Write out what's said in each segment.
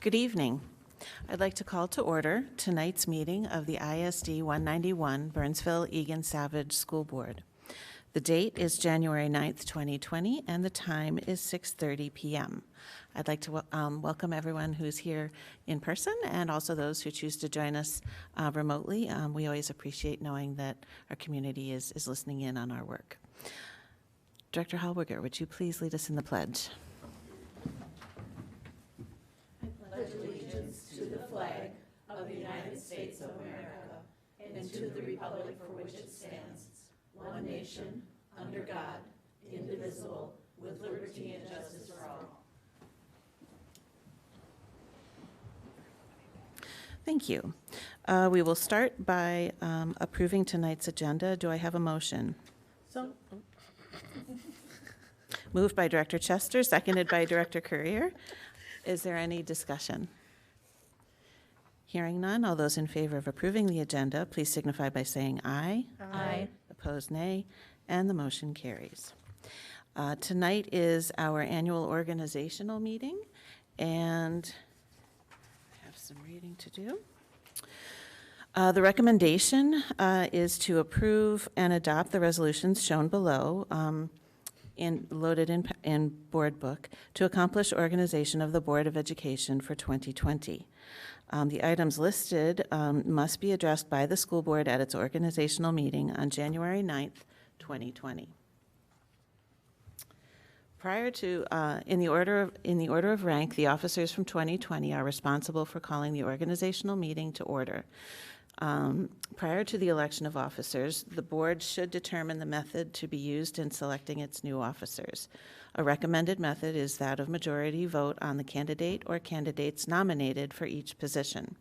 Good evening. I'd like to call to order tonight's meeting of the ISD 191 Burnsville Egan Savage School Board. The date is January 9th, 2020, and the time is 6:30 p.m. I'd like to welcome everyone who's here in person and also those who choose to join us remotely. We always appreciate knowing that our community is listening in on our work. Director Hallberger, would you please lead us in the pledge? I pledge allegiance to the flag of the United States of America and to the republic for which it stands, one nation, under God, indivisible, with liberty and justice for all. Thank you. We will start by approving tonight's agenda. Do I have a motion? Moved by Director Chester, seconded by Director Courier. Is there any discussion? Hearing none, all those in favor of approving the agenda, please signify by saying aye. Aye. Opposed, nay, and the motion carries. Tonight is our annual organizational meeting, and I have some reading to do. The recommendation is to approve and adopt the resolutions shown below, loaded in board book, to accomplish organization of the Board of Education for 2020. The items listed must be addressed by the school board at its organizational meeting on January 9th, 2020. Prior to, in the order of rank, the officers from 2020 are responsible for calling the organizational meeting to order. Prior to the election of officers, the board should determine the method to be used in selecting its new officers. A recommended method is that of majority vote on the candidate or candidates nominated for each position.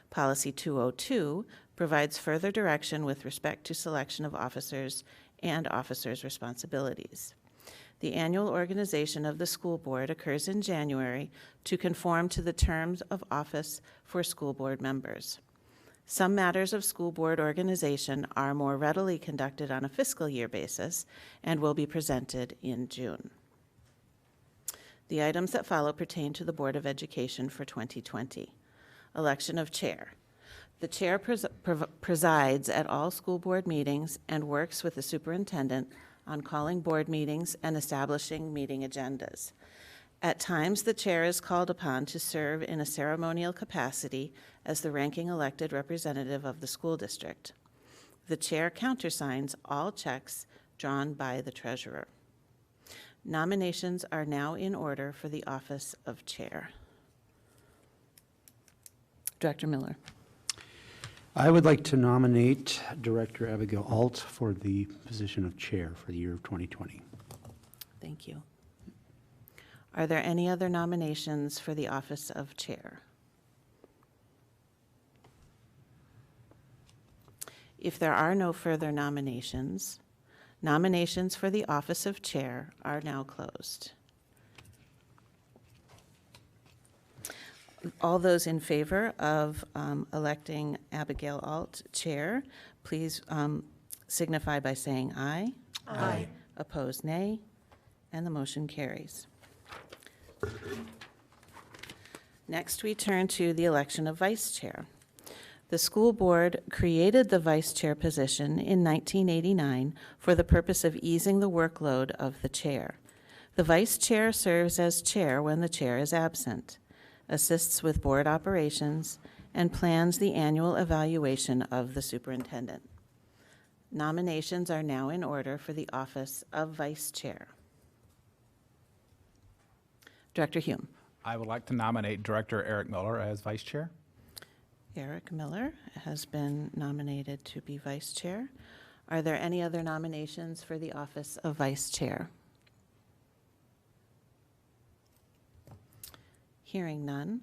Policy 202 provides further direction with respect to selection of officers and officers' responsibilities. The annual organization of the school board occurs in January to conform to the terms of office for school board members. Some matters of school board organization are more readily conducted on a fiscal year basis and will be presented in June. The items that follow pertain to the Board of Education for 2020. Election of chair. The chair presides at all school board meetings and works with the superintendent on calling board meetings and establishing meeting agendas. At times, the chair is called upon to serve in a ceremonial capacity as the ranking elected representative of the school district. The chair countersigns all checks drawn by the treasurer. Nominations are now in order for the office of chair. Director Miller. I would like to nominate Director Abigail Alt for the position of chair for the year of 2020. Thank you. Are there any other nominations for the office of chair? If there are no further nominations, nominations for the office of chair are now closed. All those in favor of electing Abigail Alt chair, please signify by saying aye. Aye. Opposed, nay, and the motion carries. Next, we turn to the election of vice chair. The school board created the vice chair position in 1989 for the purpose of easing the workload of the chair. The vice chair serves as chair when the chair is absent, assists with board operations, and plans the annual evaluation of the superintendent. Nominations are now in order for the office of vice chair. Director Hume. I would like to nominate Director Eric Miller as Vice Chair. Eric Miller has been nominated to be Vice Chair. Are there any other nominations for the office of Vice Chair? Hearing none.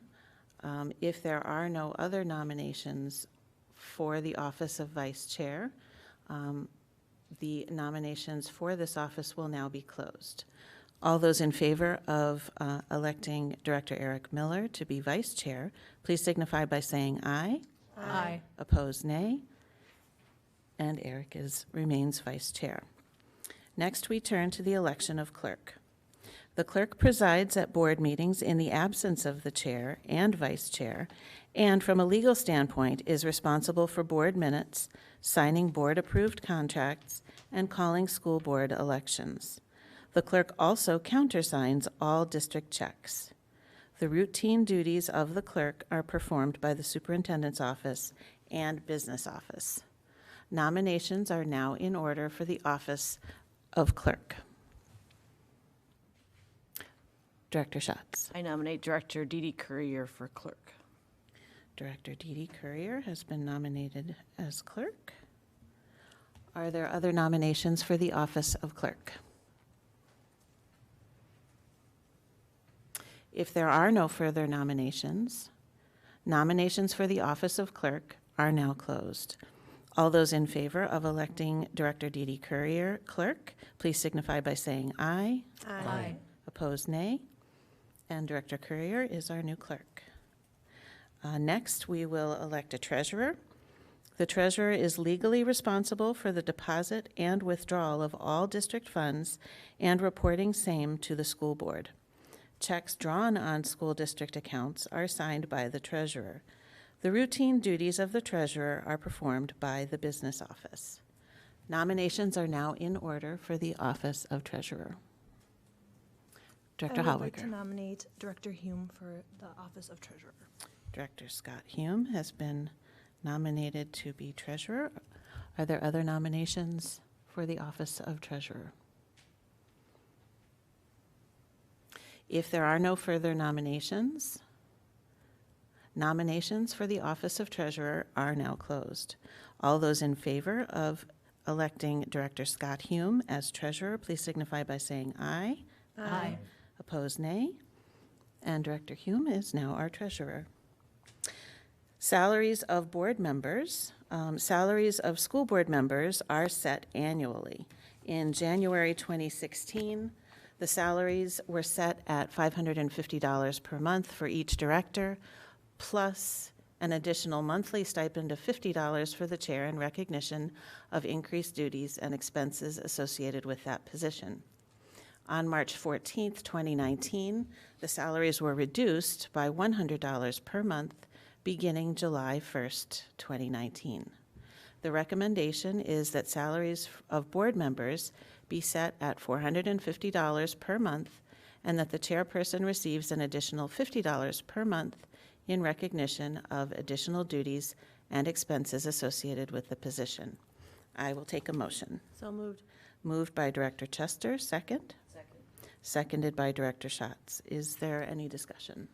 If there are no other nominations for the office of Vice Chair, the nominations for this office will now be closed. All those in favor of electing Director Eric Miller to be Vice Chair, please signify by saying aye. Aye. Opposed, nay. And Eric remains Vice Chair. Next, we turn to the election of clerk. The clerk presides at board meetings in the absence of the chair and vice chair, and from a legal standpoint is responsible for board minutes, signing board-approved contracts, and calling school board elections. The clerk also countersigns all district checks. The routine duties of the clerk are performed by the superintendent's office and business office. Nominations are now in order for the office of clerk. Director Schatz. I nominate Director Dee Courier for clerk. Director Dee Courier has been nominated as clerk. Are there other nominations for the office of clerk? If there are no further nominations, nominations for the office of clerk are now closed. All those in favor of electing Director Dee Courier clerk, please signify by saying aye. Aye. Opposed, nay. And Director Courier is our new clerk. Next, we will elect a treasurer. The treasurer is legally responsible for the deposit and withdrawal of all district funds and reporting same to the school board. Checks drawn on school district accounts are signed by the treasurer. The routine duties of the treasurer are performed by the business office. Nominations are now in order for the office of treasurer. Director I would like to Hallweger. nominate Director Hume for the office of treasurer. Director Scott Hume has been nominated to be treasurer. Are there other nominations for the office of treasurer? If there are no further nominations, nominations for the office of treasurer are now closed. All those in favor of electing Director Scott Hume as treasurer, please signify by saying aye. Aye. Opposed, nay. And Director Hume is now our treasurer. Salaries of board members. Salaries of school board members are set annually. In January 2016, the salaries were set at $550 per month for each director, plus an additional monthly stipend of $50 for the chair in recognition of increased duties and expenses associated with that position. On March 14th, 2019, the salaries were reduced by $100 per month beginning July 1st, 2019. The recommendation is that salaries of board members be set at $450 per month and that the chairperson receives an additional $50 per month in recognition of additional duties and expenses associated with the position. I will take a motion. So moved. Moved by Director Chester, second. Seconded by Director Schatz. Is there any discussion?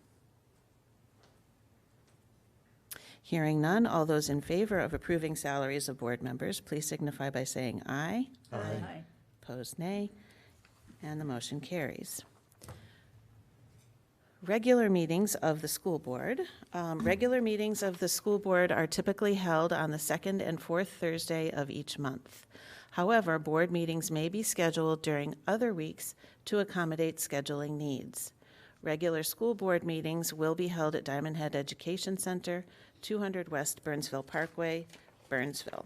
Hearing none, all those in favor of approving salaries of board members, please signify by saying aye. Aye. Opposed, nay. And the motion carries. Regular meetings of the school board. Regular meetings of the school board are typically held on the second and fourth Thursday of each month. However, board meetings may be scheduled during other weeks to accommodate scheduling needs. Regular school board meetings will be held at Diamond Head Education Center, 200 West Burnsville Parkway, Burnsville.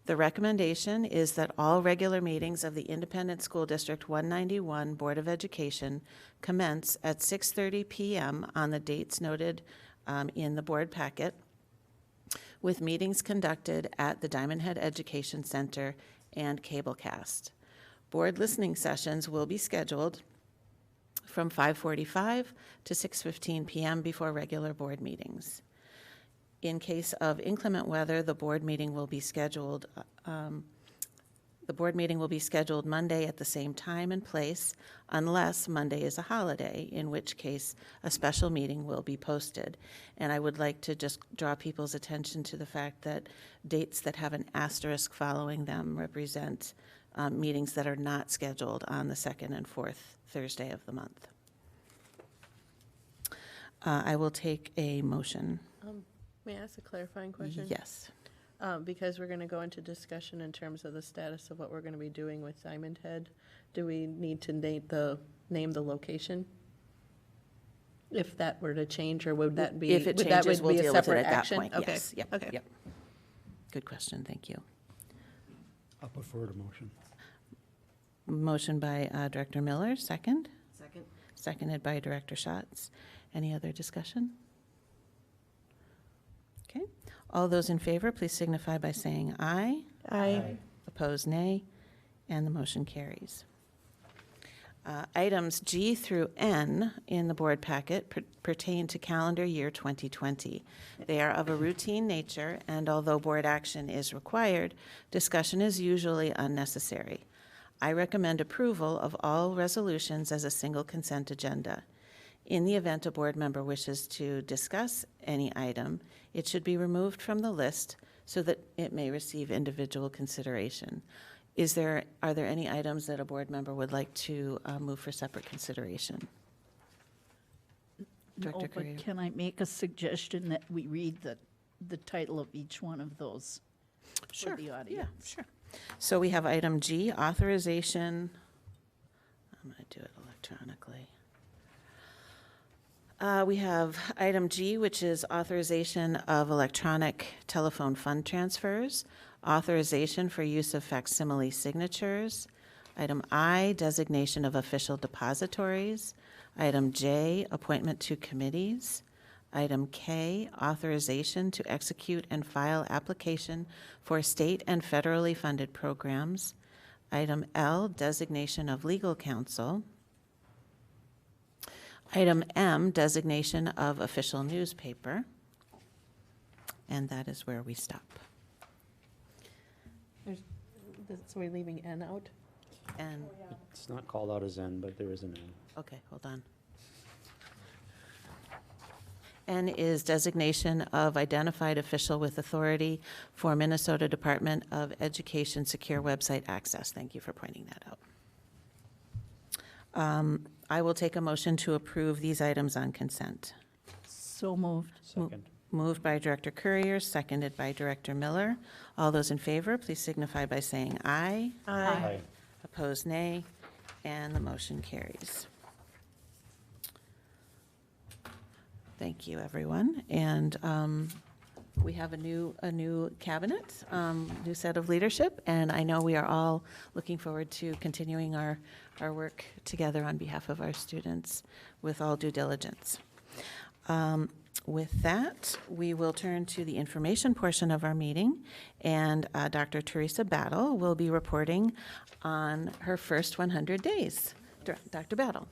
The recommendation is that all regular meetings of the Independent School District 191 Board of Education commence at 6:30 p.m. on the dates noted in the board packet, with meetings conducted at the Diamond Head Education Center and Cablecast. Board listening sessions will be scheduled from 5:45 to 6:15 p.m. before regular board meetings. In case of inclement weather, the board meeting will be scheduled. The board meeting will be scheduled Monday at the same time and place, unless Monday is a holiday, in which case a special meeting will be posted. And I would like to just draw people's attention to the fact that dates that have an asterisk following them represent meetings that are not scheduled on the second and fourth Thursday of the month. I will take a motion. May I ask a clarifying question? Yes. Because we're going to go into discussion in terms of the status of what we're going to be doing with Diamond Head, do we need to name the location? If that were to change, or would that be? If it would changes, that we'll be a deal with it separate at that action? point. Okay. Yes. Yep. Okay. Yep. Good question. Thank you. I'll put forward a motion. Motion by Director Miller, second. Second. Seconded by Director Schatz. Any other discussion? Okay. All those in favor, please signify by saying aye. Aye. Opposed, nay. And the motion carries. Items G through N in the board packet pertain to calendar year 2020. They are of a routine nature, and although board action is required, discussion is usually unnecessary. I recommend approval of all resolutions as a single consent agenda. In the event a board member wishes to discuss any item, it should be removed from the list so that it may receive individual consideration. Are there any items that a board member would like to move for separate consideration? Director No, Courier. but can I make a suggestion that we read the title of each one of those for the audience? Yeah, sure. So we have item G, authorization. I'm going to do it electronically. We have item G, which is authorization of electronic telephone fund transfers, authorization for use of facsimile signatures. Item I, designation of official depositories. Item J, appointment to committees. Item K, authorization to execute and file application for state and federally funded programs. Item L, designation of legal counsel. Item M, designation of official newspaper. And that is where we stop. So we're leaving N out? And, It's not called out as N, but there is an N. okay, hold on. N is designation of identified official with authority for Minnesota Department of Education secure website access. Thank you for pointing that out. I will take a motion to approve these items on consent. So moved. Second. Moved by Director Courier, seconded by Director Miller. All those in favor, please signify by saying aye. Aye. Opposed, nay, and the motion carries. Thank you, everyone. And we have a new cabinet, new set of leadership, and I know we are all looking forward to continuing our work together on behalf of our students with all due diligence. With that, we will turn to the information portion of our meeting, and Dr. Teresa Battle will be reporting on her first 100 days. Dr. Battle.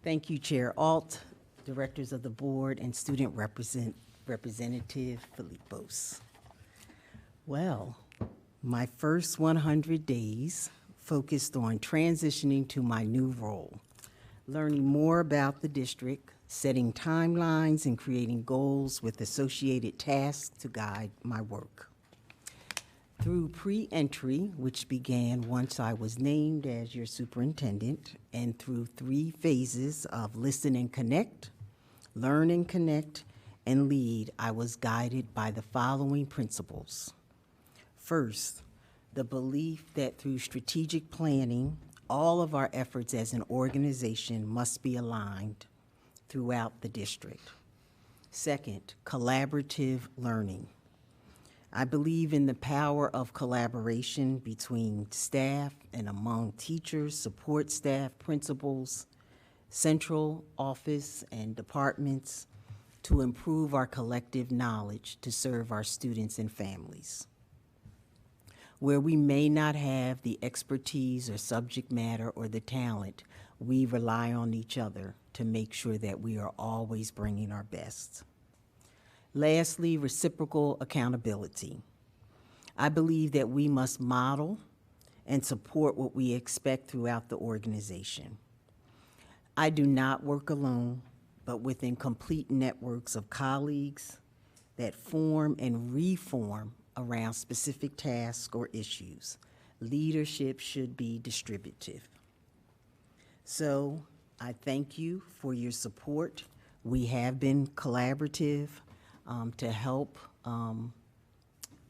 Thank you, Chair Alt, directors of the board, and student representative Filipos. Well, my first 100 days focused on transitioning to my new role, learning more about the district, setting timelines, and creating goals with associated tasks to guide my work. Through pre-entry, which began once I was named as your superintendent, and through 3 phases of listen and connect, learn and connect, and lead, I was guided by the following principles. First, the belief that through strategic planning, all of our efforts as an organization must be aligned throughout the district. Second, collaborative learning. I believe in the power of collaboration between staff and among teachers, support staff, principals, central office, and departments to improve our collective knowledge to serve our students and families. Where we may not have the expertise or subject matter or the talent, we rely on each other to make sure that we are always bringing our best. Lastly, reciprocal accountability. I believe that we must model and support what we expect throughout the organization. I do not work alone, but within complete networks of colleagues that form and reform around specific tasks or issues. Leadership should be distributive. So I thank you for your support. We have been collaborative to help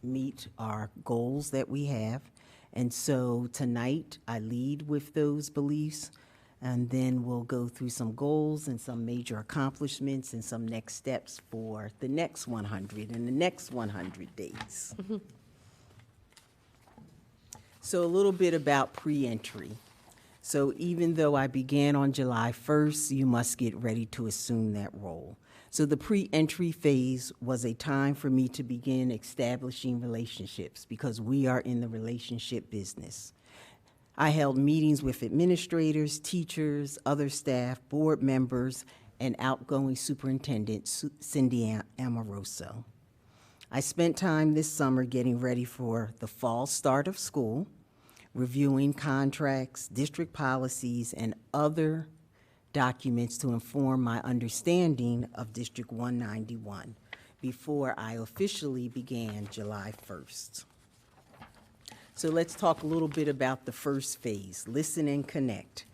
meet our goals that we have. And so tonight I lead with those beliefs, and then we'll go through some goals and some major accomplishments and some next steps for the next 100 and the next 100 days. So a little bit about pre-entry. So even though I began on July 1st, you must get ready to assume that role. So the pre-entry phase was a time for me to begin establishing relationships because we are in the relationship business. I held meetings with administrators, teachers, other staff, board members, and outgoing Superintendent Cindy Amoroso. I spent time this summer getting ready for the fall start of school, reviewing contracts, district policies, and other documents to inform my understanding of District 191 before I officially began July 1st. So let's talk a little bit about the first phase, listen and connect.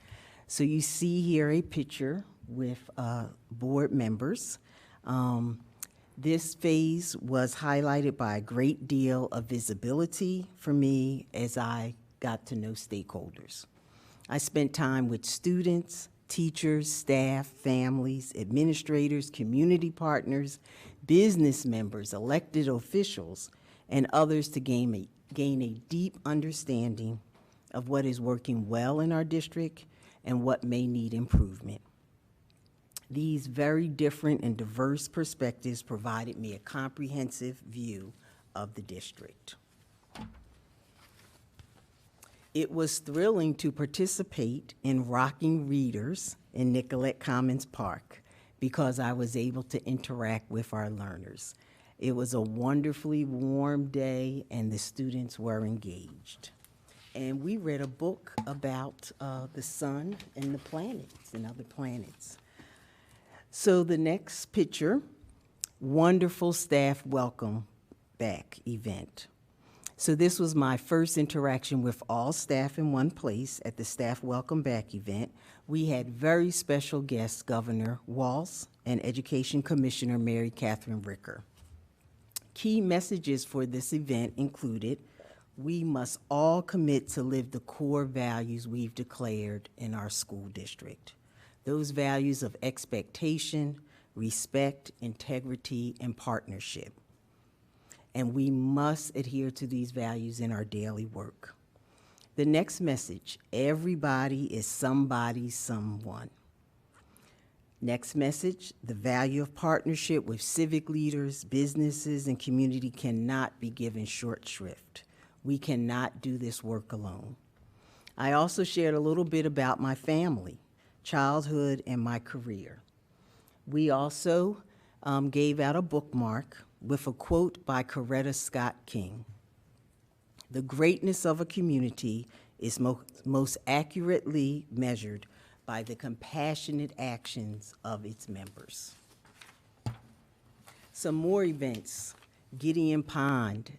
So you see here a picture with board members. This phase was highlighted by a great deal of visibility for me as I got to know stakeholders. I spent time with students, teachers, staff, families, administrators, community partners, business members, elected officials, and others to gain a deep understanding of what is working well in our district and what may need improvement. These very different and diverse perspectives provided me a comprehensive view of the district. It was thrilling to participate in Rockin Readers in Nicollet Commons Park because I was able to interact with our learners. It was a wonderfully warm day and the students were engaged. And we read a book about the sun and the planets and other planets. So the next picture, wonderful staff welcome back event. So this was my first interaction with all staff in one place at the staff welcome back event. We had very special guests, Governor Walz and Education Commissioner Mary Catherine Ricker. Key messages for this event included, we must all commit to live the core values we've declared in our school district. Those values of expectation, respect, integrity, and partnership. And we must adhere to these values in our daily work. The next message, everybody is somebody's someone. Next message, the value of partnership with civic leaders, businesses, and community cannot be given short shrift. We cannot do this work alone. I also shared a little bit about my family, childhood, and my career. We also gave out a bookmark with a quote by Coretta Scott King. The greatness of a community is most accurately measured by the compassionate actions of its members. Some more events. Gideon Pond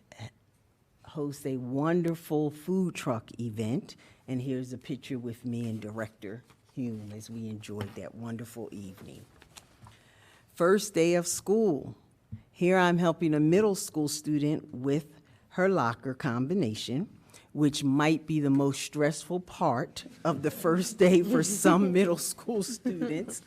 hosts a wonderful food truck event, and here's a picture with me and Director Hume as we enjoyed that wonderful evening. First day of school. Here I'm helping a middle school student with her locker combination, which might be the most stressful part of the first day for some middle school students,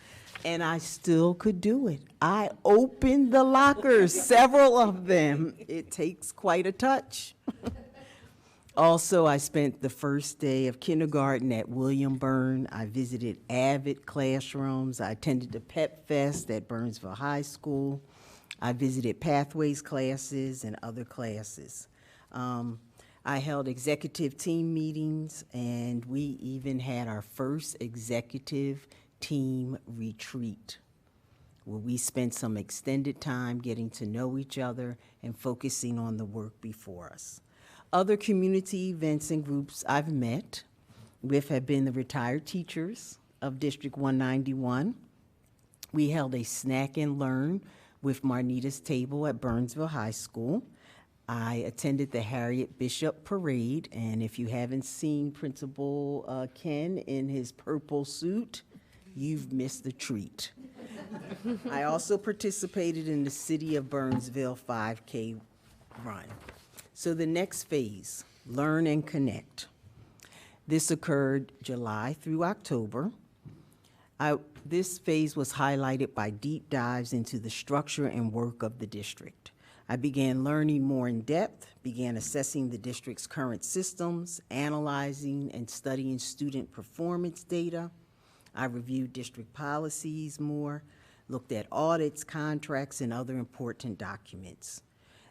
and I still could do it. I opened the lockers, several of them. It takes quite a touch. Also, I spent the first day of kindergarten at William Byrne. I visited AVID classrooms. I attended the Pep Fest at Burnsville High School. I visited Pathways classes and other classes. I held executive team meetings, and we even had our first executive team retreat, where we spent some extended time getting to know each other and focusing on the work before us. Other community events and groups I've met with have been the retired teachers of District 191. We held a snack and learn with Marnita's Table at Burnsville High School. I attended the Harriet Bishop Parade, and if you haven't seen Principal Ken in his purple suit, you've missed a treat. I also participated in the City of Burnsville 5K run. So the next phase, learn and connect. This occurred July through October. This phase was highlighted by deep dives into the structure and work of the district. I began learning more in depth, began assessing the district's current systems, analyzing and studying student performance data. I reviewed district policies more, looked at audits, contracts, and other important documents.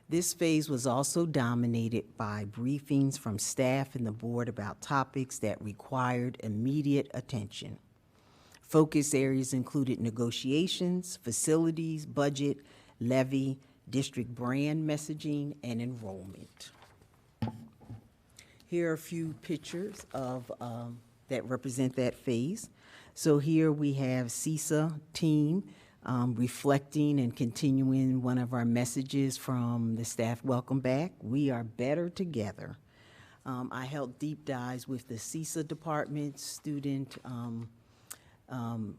This phase was also dominated by briefings from staff and the board about topics that required immediate attention. Focus areas included negotiations, facilities, budget, levy, district brand messaging, and enrollment. Here are a few pictures of that represent that phase. So here we have CISA team reflecting and continuing one of our messages from the staff welcome back. We are better together. I held deep dives with the CISA department, student,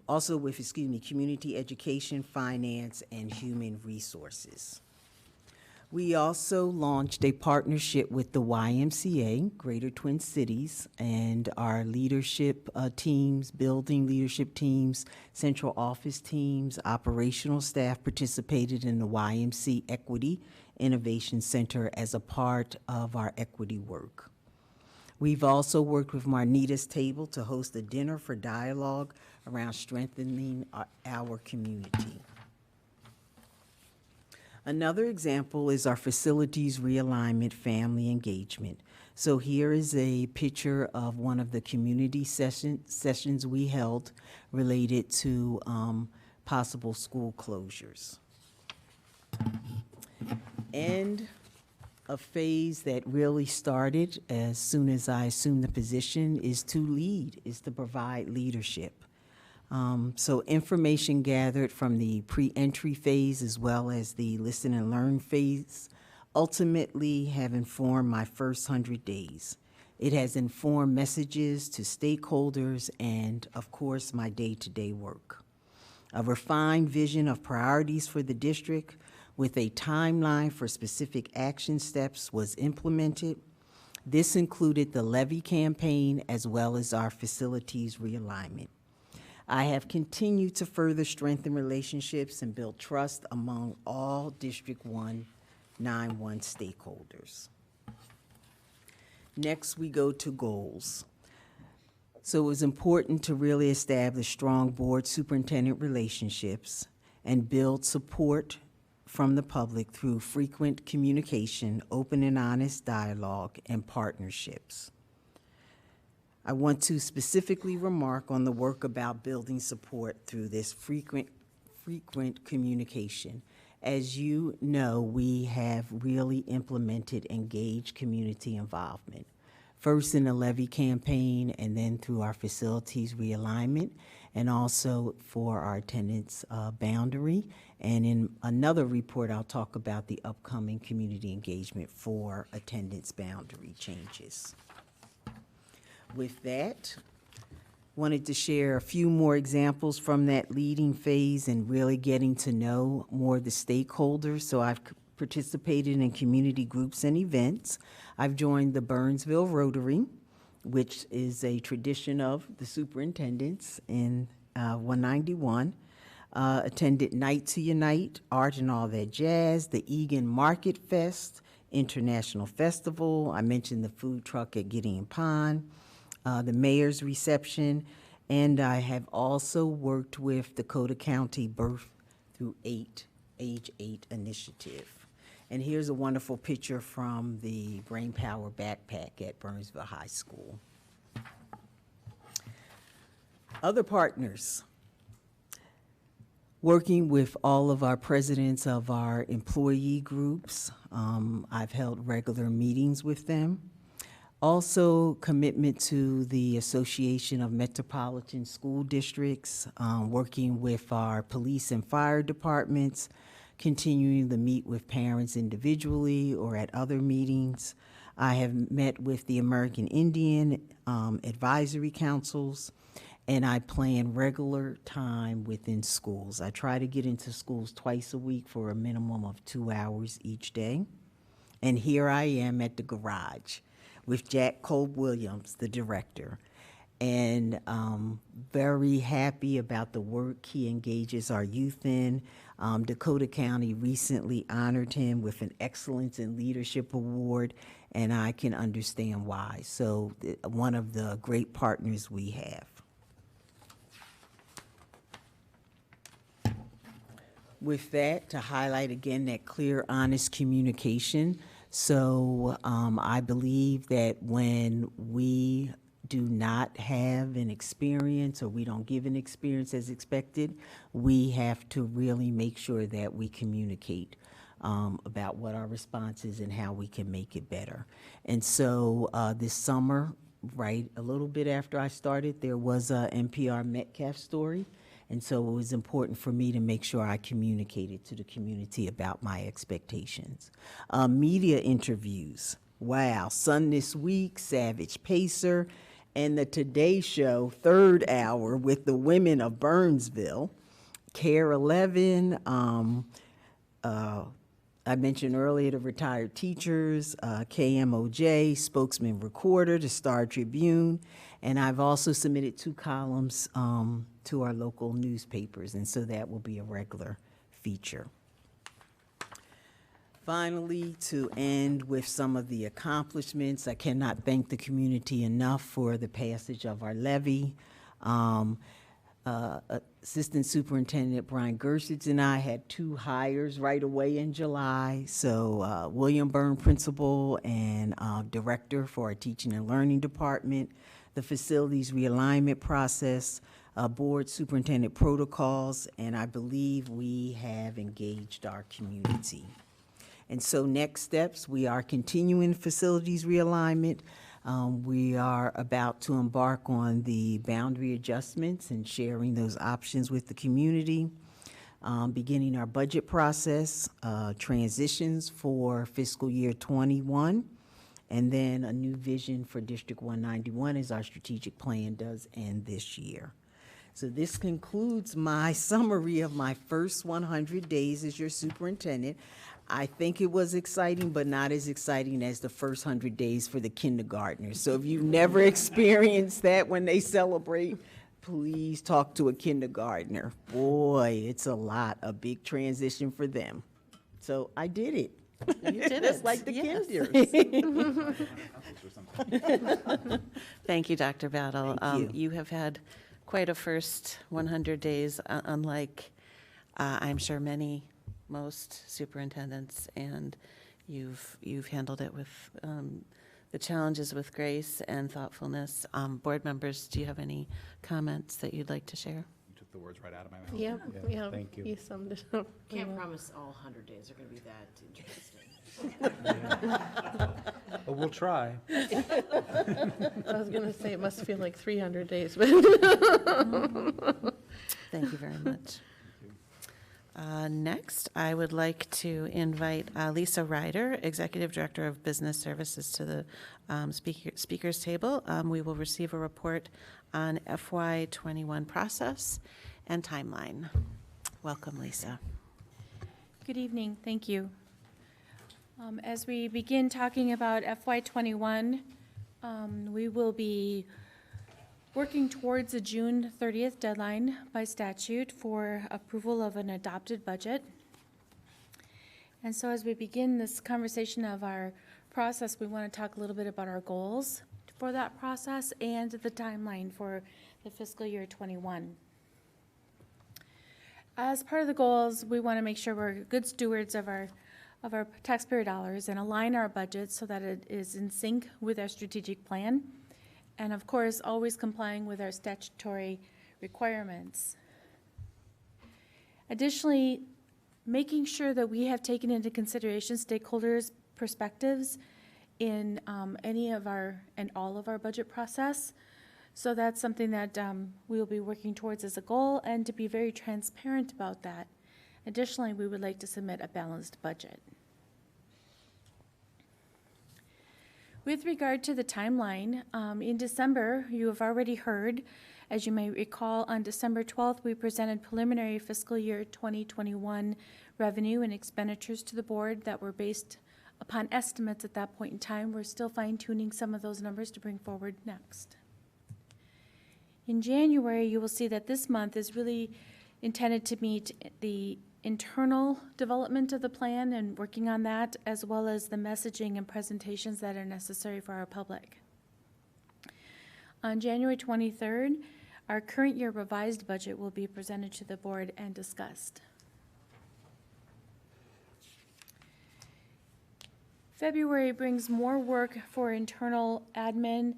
also with, community education, finance, and human resources. We also launched a partnership with the YMCA, Greater Twin Cities, and our leadership teams, building leadership teams, central office teams, operational staff participated in the YMCA Equity Innovation Center as a part of our equity work. We've also worked with Marnita's Table to host a dinner for dialogue around strengthening our community. Another example is our facilities realignment family engagement. So here is a picture of one of the community sessions we held related to possible school closures. And a phase that really started as soon as I assumed the position is to lead, is to provide leadership. So information gathered from the pre-entry phase as well as the listen and learn phase ultimately have informed my first 100 days. It has informed messages to stakeholders and, of course, my day-to-day work. A refined vision of priorities for the district with a timeline for specific action steps was implemented. This included the levy campaign as well as our facilities realignment. I have continued to further strengthen relationships and build trust among all District 191 stakeholders. Next, we go to goals. So it was important to really establish strong board superintendent relationships and build support from the public through frequent communication, open and honest dialogue, and partnerships. I want to specifically remark on the work about building support through this frequent communication. As you know, we have really implemented engaged community involvement, first in the levy campaign and then through our facilities realignment, and also for our attendance boundary. And in another report, I'll talk about the upcoming community engagement for attendance boundary changes. With that, wanted to share a few more examples from that leading phase and really getting to know more of the stakeholders. So I've participated in community groups and events. I've joined the Burnsville Rotary, which is a tradition of the superintendents in 191. Attended Night to Unite, Art and All That Jazz, the Egan Market Fest, International Festival. I mentioned the food truck at Gideon Pond. The mayor's reception, and I have also worked with Dakota County Birth Through Age 8 initiative. And here's a wonderful picture from the Brain Power Backpack at Burnsville High School. Other partners, working with all of our presidents of our employee groups. I've held regular meetings with them. Also, commitment to the Association of Metropolitan School Districts, working with our police and fire departments, continuing to meet with parents individually or at other meetings. I have met with the American Indian advisory councils, and I plan regular time within schools. I try to get into schools twice a week for a minimum of 2 hours each day. And here I am at the garage with Jack Cole Williams, the director. and very happy about the work he engages our youth in. Dakota County recently honored him with an Excellence in Leadership Award, and I can understand why. So one of the great partners we have. With that, to highlight again that clear, honest communication. So I believe that when we do not have an experience or we don't give an experience as expected, we have to really make sure that we communicate about what our response is and how we can make it better. And so this summer, right, a little bit after I started, there was a NPR Metcalf story. And so it was important for me to make sure I communicated to the community about my expectations. Media interviews. Wow, Sun This Week, Savage Pacer, and the Today Show, third hour with the women of Burnsville. Care 11, I mentioned earlier the retired teachers, KMOJ, spokesman recorder, the Star Tribune, and I've also submitted 2 columns to our local newspapers, and so that will be a regular feature. Finally, to end with some of the accomplishments, I cannot thank the community enough for the passage of our levy. Assistant Superintendent Brian Gersich and I had 2 hires right away in July. So William Byrne, Principal and Director for our Teaching and Learning Department, the Facilities Realignment Process, Board Superintendent Protocols, and I believe we have engaged our community. And so next steps, we are continuing Facilities Realignment. We are about to embark on the boundary adjustments and sharing those options with the community, beginning our budget process, transitions for fiscal year 21, and then a new vision for District 191 as our strategic plan does end this year. So this concludes my summary of my first 100 days as your superintendent. I think it was exciting, but not as exciting as the first 100 days for the kindergartners. So if you've never experienced that when they celebrate, please talk to a kindergartner. Boy, it's a big transition for them. So I did it. You did Just it. like the Yes. kinders. Thank you, Dr. Battle. Thank you. You have had quite a first 100 days, unlike, I'm sure, most superintendents, and you've handled it with the challenges with grace and thoughtfulness. Board members, do you have any comments that you'd like to share? You took the words right out of my mouth. Yeah, yeah. Thank you. You summed it up. Can't promise all 100 days are going to be that interesting. But we'll try. I was going to say it must feel like 300 days, but Thank you very much. Next, I would like to invite Lisa Ryder, Executive Director of Business Services, to the speakers table. We will receive a report on FY21 process and timeline. Welcome, Lisa. Good evening, thank you. As we begin talking about FY21, we will be working towards a June 30th deadline by statute for approval of an adopted budget. And so as we begin this conversation of our process, we want to talk a little bit about our goals for that process and the timeline for the fiscal year 21. As part of the goals, we want to make sure we're good stewards of our taxpayer dollars and align our budget so that it is in sync with our strategic plan. And of course, always complying with our statutory requirements. Additionally, making sure that we have taken into consideration stakeholders' perspectives in any of our and all of our budget process. So that's something that we will be working towards as a goal, and to be very transparent about that. Additionally, we would like to submit a balanced budget. With regard to the timeline, in December, you have already heard, as you may recall, on December 12th, we presented preliminary fiscal year 2021 revenue and expenditures to the board that were based upon estimates at that point in time. We're still fine-tuning some of those numbers to bring forward next. In January, you will see that this month is really intended to meet the internal development of the plan and working on that, as well as the messaging and presentations that are necessary for our public. On January 23rd, our current year revised budget will be presented to the board and discussed. February brings more work for internal admin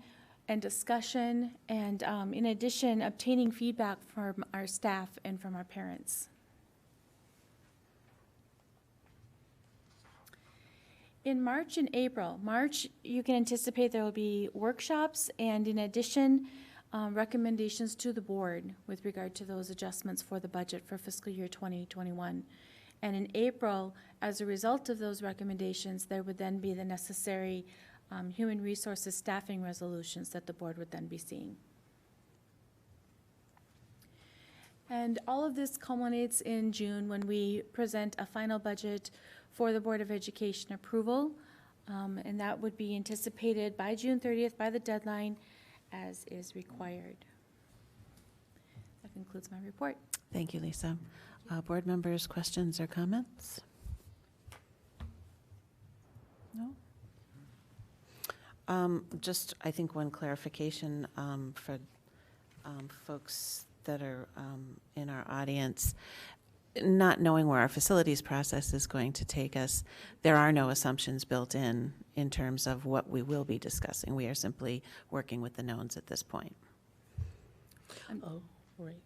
and discussion, and in addition, obtaining feedback from our staff and from our parents. In March and April, March, you can anticipate there will be workshops and in addition, recommendations to the board with regard to those adjustments for the budget for fiscal year 2021. And in April, as a result of those recommendations, there would then be the necessary human resources staffing resolutions that the board would then be seeing. And all of this culminates in June when we present a final budget for the Board of Education approval, and that would be anticipated by June 30th by the deadline as is required. That concludes my report. Thank you, Lisa. Board members, questions or comments? No? Just, I think one clarification for folks that are in our audience. Not knowing where our facilities process is going to take us, there are no assumptions built in terms of what we will be discussing. We are simply working with the knowns at this point. Oh, right.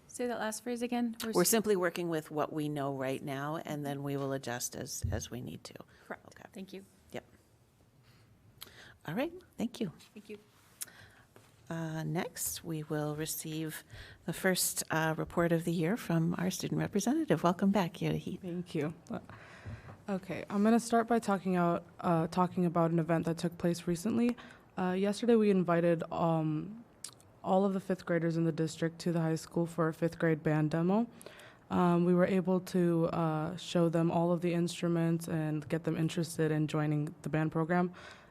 Say that last phrase again. We're simply working with what we know right now, and then we will adjust as we need to. Correct. Okay. Thank you. Yep. All right, thank you. Thank you. Next, we will receive the first report of the year from our student representative. Welcome back, Yodahi. Thank you. Okay, I'm going to start by talking about an event that took place recently. Yesterday, we invited all of the fifth graders in the district to the high school for a fifth grade band demo. We were able to show them all of the instruments and get them interested in joining the band program.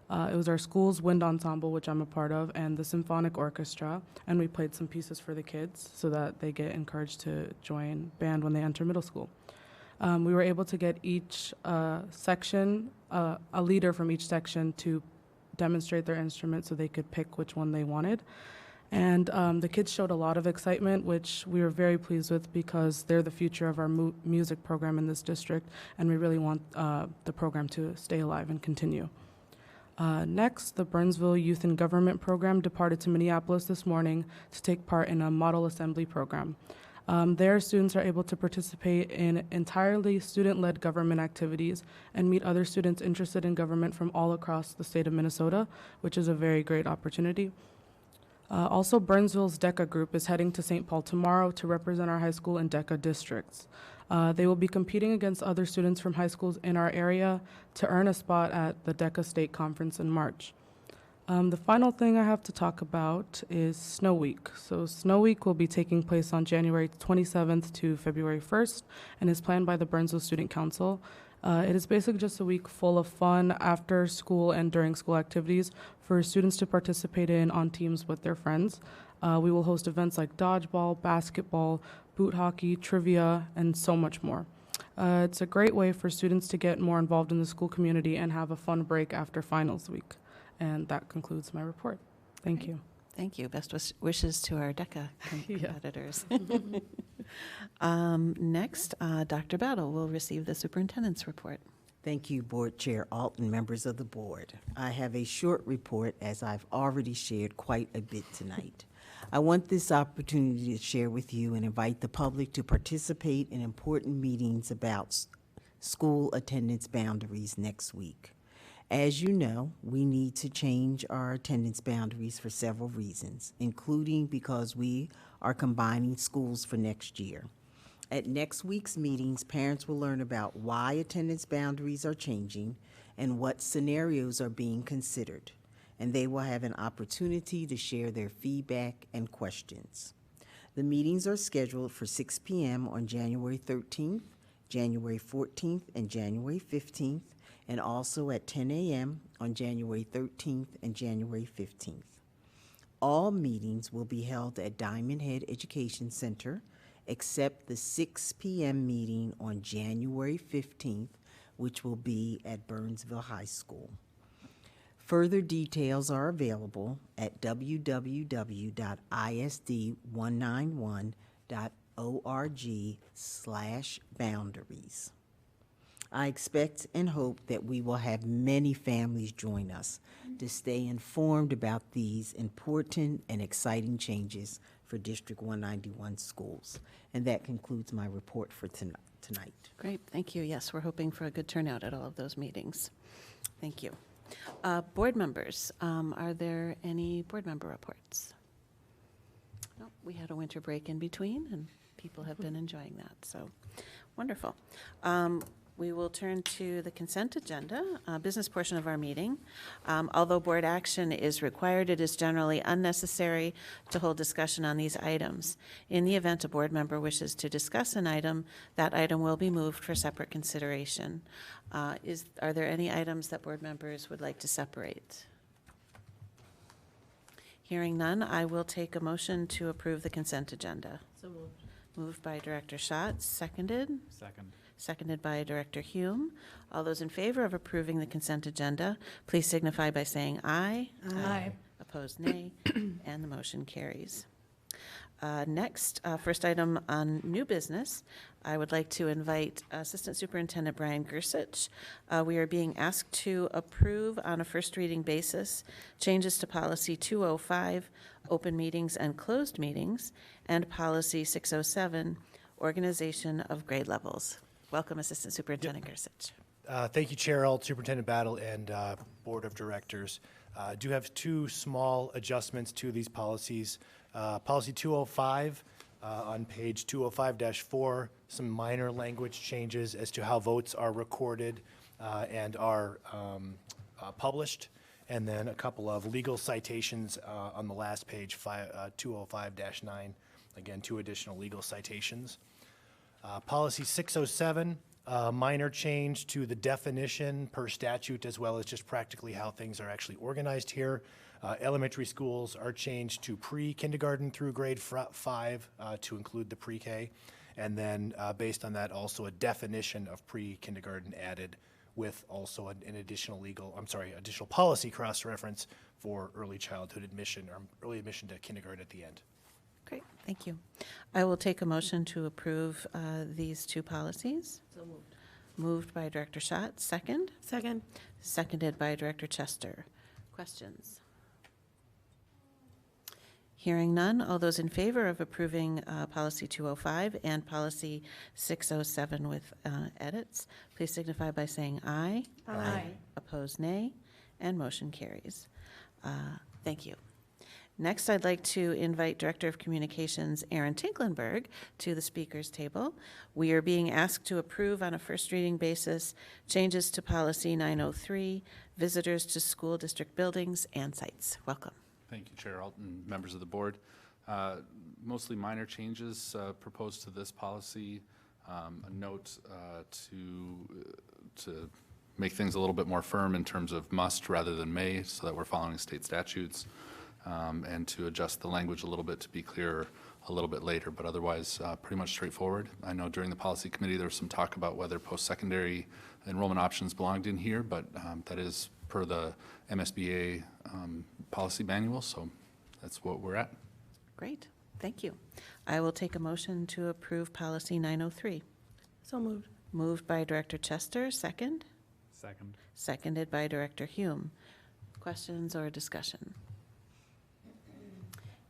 It was our school's wind ensemble, which I'm a part of, and the symphonic orchestra, and we played some pieces for the kids so that they get encouraged to join band when they enter middle school. We were able to get each section, a leader from each section to demonstrate their instrument so they could pick which one they wanted. And the kids showed a lot of excitement, which we were very pleased with because they're the future of our music program in this district, and we really want the program to stay alive and continue. Next, the Burnsville Youth in Government program departed to Minneapolis this morning to take part in a model assembly program. There, students are able to participate in entirely student-led government activities and meet other students interested in government from all across the state of Minnesota, which is a very great opportunity. Also, Burnsville's DECA group is heading to St. Paul tomorrow to represent our high school and DECA districts. They will be competing against other students from high schools in our area to earn a spot at the DECA State Conference in March. The final thing I have to talk about is Snow Week. So Snow Week will be taking place on January 27th to February 1st and is planned by the Burnsville Student Council. It is basically just a week full of fun after school and during school activities for students to participate in on teams with their friends. We will host events like dodgeball, basketball, boot hockey, trivia, and so much more. It's a great way for students to get more involved in the school community and have a fun break after finals week. And that concludes my report. Thank you. Thank you. Best wishes to our DECA competitors. Next, Dr. Battle will receive the superintendent's report. Thank you, Board Chair Alt and members of the board. I have a short report as I've already shared quite a bit tonight. I want this opportunity to share with you and invite the public to participate in important meetings about school attendance boundaries next week. As you know, we need to change our attendance boundaries for several reasons, including because we are combining schools for next year. At next week's meetings, parents will learn about why attendance boundaries are changing and what scenarios are being considered, and they will have an opportunity to share their feedback and questions. The meetings are scheduled for 6 p.m. on January 13th, January 14th, and January 15th, and also at 10 a.m. on January 13th and January 15th. All meetings will be held at Diamond Head Education Center, except the 6 p.m. meeting on January 15th, which will be at Burnsville High School. Further details are available at www.isd191.org/boundaries. I expect and hope that we will have many families join us to stay informed about these important and exciting changes for District 191 schools. And that concludes my report for tonight. Great, thank you. Yes, we're hoping for a good turnout at all of those meetings. Thank you. Board members, are there any board member reports? No, we had a winter break in between, and people have been enjoying that, so wonderful. We will turn to the consent agenda, business portion of our meeting. Although board action is required, it is generally unnecessary to hold discussion on these items. In the event a board member wishes to discuss an item, that item will be moved for separate consideration. Are there any items that board members would like to separate? Hearing none, I will take a motion to approve the consent agenda. So moved. Moved by Director Schatz, seconded. Second. Seconded by Director Hume. All those in favor of approving the consent agenda, please signify by saying aye. Aye. Opposed, nay, and the motion carries. Next, first item on new business, I would like to invite Assistant Superintendent Brian Gersich. We are being asked to approve on a first reading basis changes to Policy 205, open meetings and closed meetings, and Policy 607, organization of grade levels. Welcome, Assistant Superintendent Gersich. Thank you, Chair Alt, Superintendent Battle, and Board of Directors. I do have two small adjustments to these policies. Policy 205 on page 205-4, some minor language changes as to how votes are recorded and are published, and then a couple of legal citations on the last page, 205-9. Again, 2 additional legal citations. Policy 607, minor change to the definition per statute, as well as just practically how things are actually organized here. Elementary schools are changed to pre-kindergarten through grade 5 to include the pre-K. And then based on that, also a definition of pre-kindergarten added with also an additional additional policy cross-reference for early childhood admission or early admission to kindergarten at the end. Great, thank you. I will take a motion to approve these two policies. So moved. Moved by Director Schatz, second. Second. Seconded by Director Chester. Questions? Hearing none, all those in favor of approving Policy 205 and Policy 607 with edits, please signify by saying aye. Aye. Opposed, nay, and motion carries. Thank you. Next, I'd like to invite Director of Communications Aaron Tinklenberg to the speakers table. We are being asked to approve on a first reading basis changes to Policy 903, visitors to school district buildings and sites. Welcome. Thank you, Chair Alton, members of the board. Mostly minor changes proposed to this policy. A note to make things a little bit more firm in terms of must rather than may, so that we're following state statutes. And to adjust the language a little bit to be clearer a little bit later, but otherwise pretty much straightforward. I know during the policy committee there was some talk about whether post-secondary enrollment options belonged in here, but that is per the MSBA policy manual, so that's what we're at. Great, thank you. I will take a motion to approve Policy 903. So moved. Moved by Director Chester, second. Second. Seconded by Director Hume. Questions or discussion?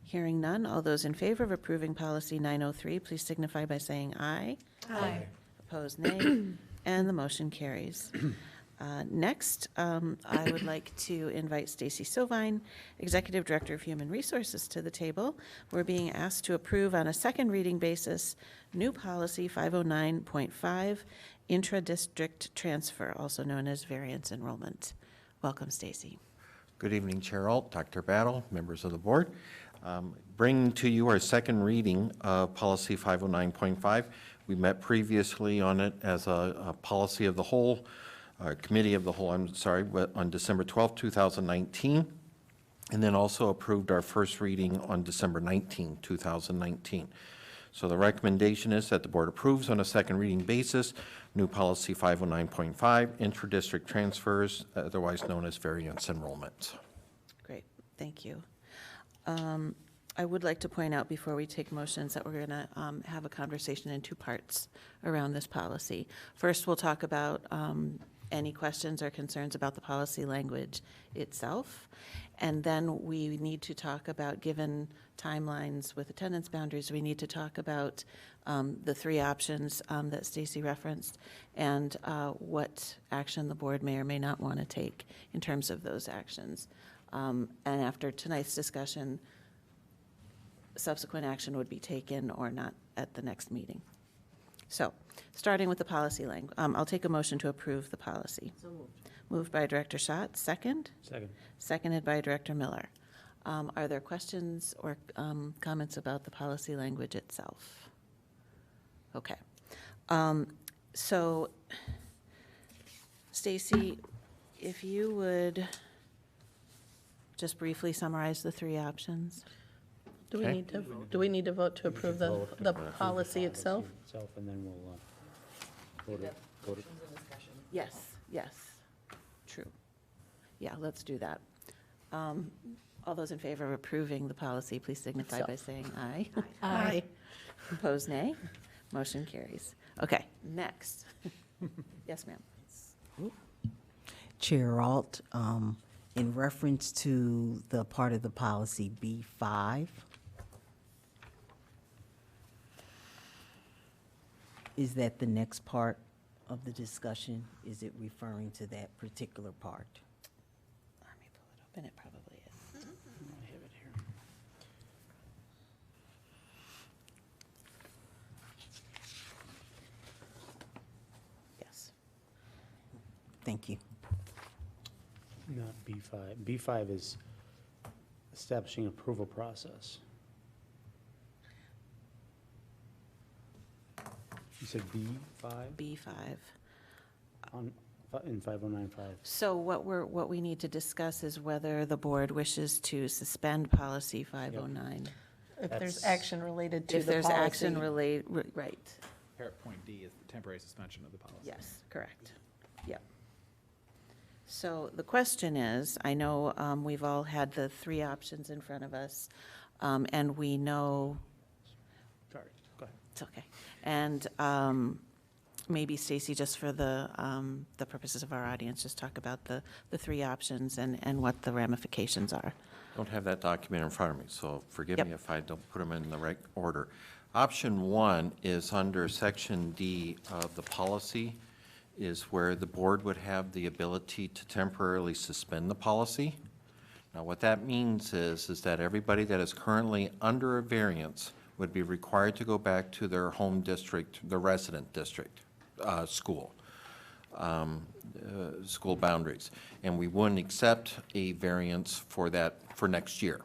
Hearing none, all those in favor of approving Policy 903, please signify by saying aye. Aye. Opposed, nay, and the motion carries. Next, I would like to invite Stacy Sovine, Executive Director of Human Resources, to the table. We're being asked to approve on a second reading basis new Policy 509.5, Intra-District Transfer, also known as Variance Enrollment. Welcome, Stacy. Good evening, Chair Alt, Dr. Battle, members of the board. Bringing to you our second reading of Policy 509.5. We met previously on it as a policy of the whole, committee of the whole, I'm sorry, on December 12, 2019. and then also approved our first reading on December 19, 2019. So the recommendation is that the board approves on a second reading basis new policy 509.5, intra-district transfers, otherwise known as variance enrollment. Great, thank you. I would like to point out before we take motions that we're going to have a conversation in two parts around this policy. First, we'll talk about any questions or concerns about the policy language itself. And then we need to talk about, given timelines with attendance boundaries, we need to talk about the three options that Stacy referenced and what action the board may or may not want to take in terms of those actions. And after tonight's discussion, subsequent action would be taken or not at the next meeting. So, starting with the policy language, I'll take a motion to approve the policy. So moved. Moved by Director Schatz, second? Second. Seconded by Director Miller. Are there questions or comments about the policy language itself? Okay. So, Stacy, if you would just briefly summarize the three options. Do we Okay. need to, do we need to vote to approve the policy itself? And then we'll go to. Yes, yes, true. Yeah, let's do that. All those in favor of approving the policy, please signify by saying aye. Aye. Opposed, nay. Motion carries. Okay, next. Yes, ma'am. Chair Alt, in reference to the part of the policy B5, is that the next part of the discussion? Is it referring to that particular part? Let me pull it open. It probably is. I have it here. Yes. Thank you. Not B5. B5 is establishing approval process. You said B5 B5. in 5095. So what we need to discuss is whether the board wishes to suspend policy 509. If there's That's- action related to the If there's policy. action related, right. Point D is the temporary suspension of the policy. Yes, correct. Yep. So the question is, I know we've all had the three options in front of us, and we know, Sorry, go ahead. it's okay. And maybe Stacy, just for the purposes of our audience, just talk about the three options and what the ramifications are. Don't have that document in front of me, so forgive Yep. me if I don't put them in the right order. Option 1 is under Section D of the policy, is where the board would have the ability to temporarily suspend the policy. Now, what that means is that everybody that is currently under a variance would be required to go back to their home district, the resident district, school boundaries. And we wouldn't accept a variance for that for next year.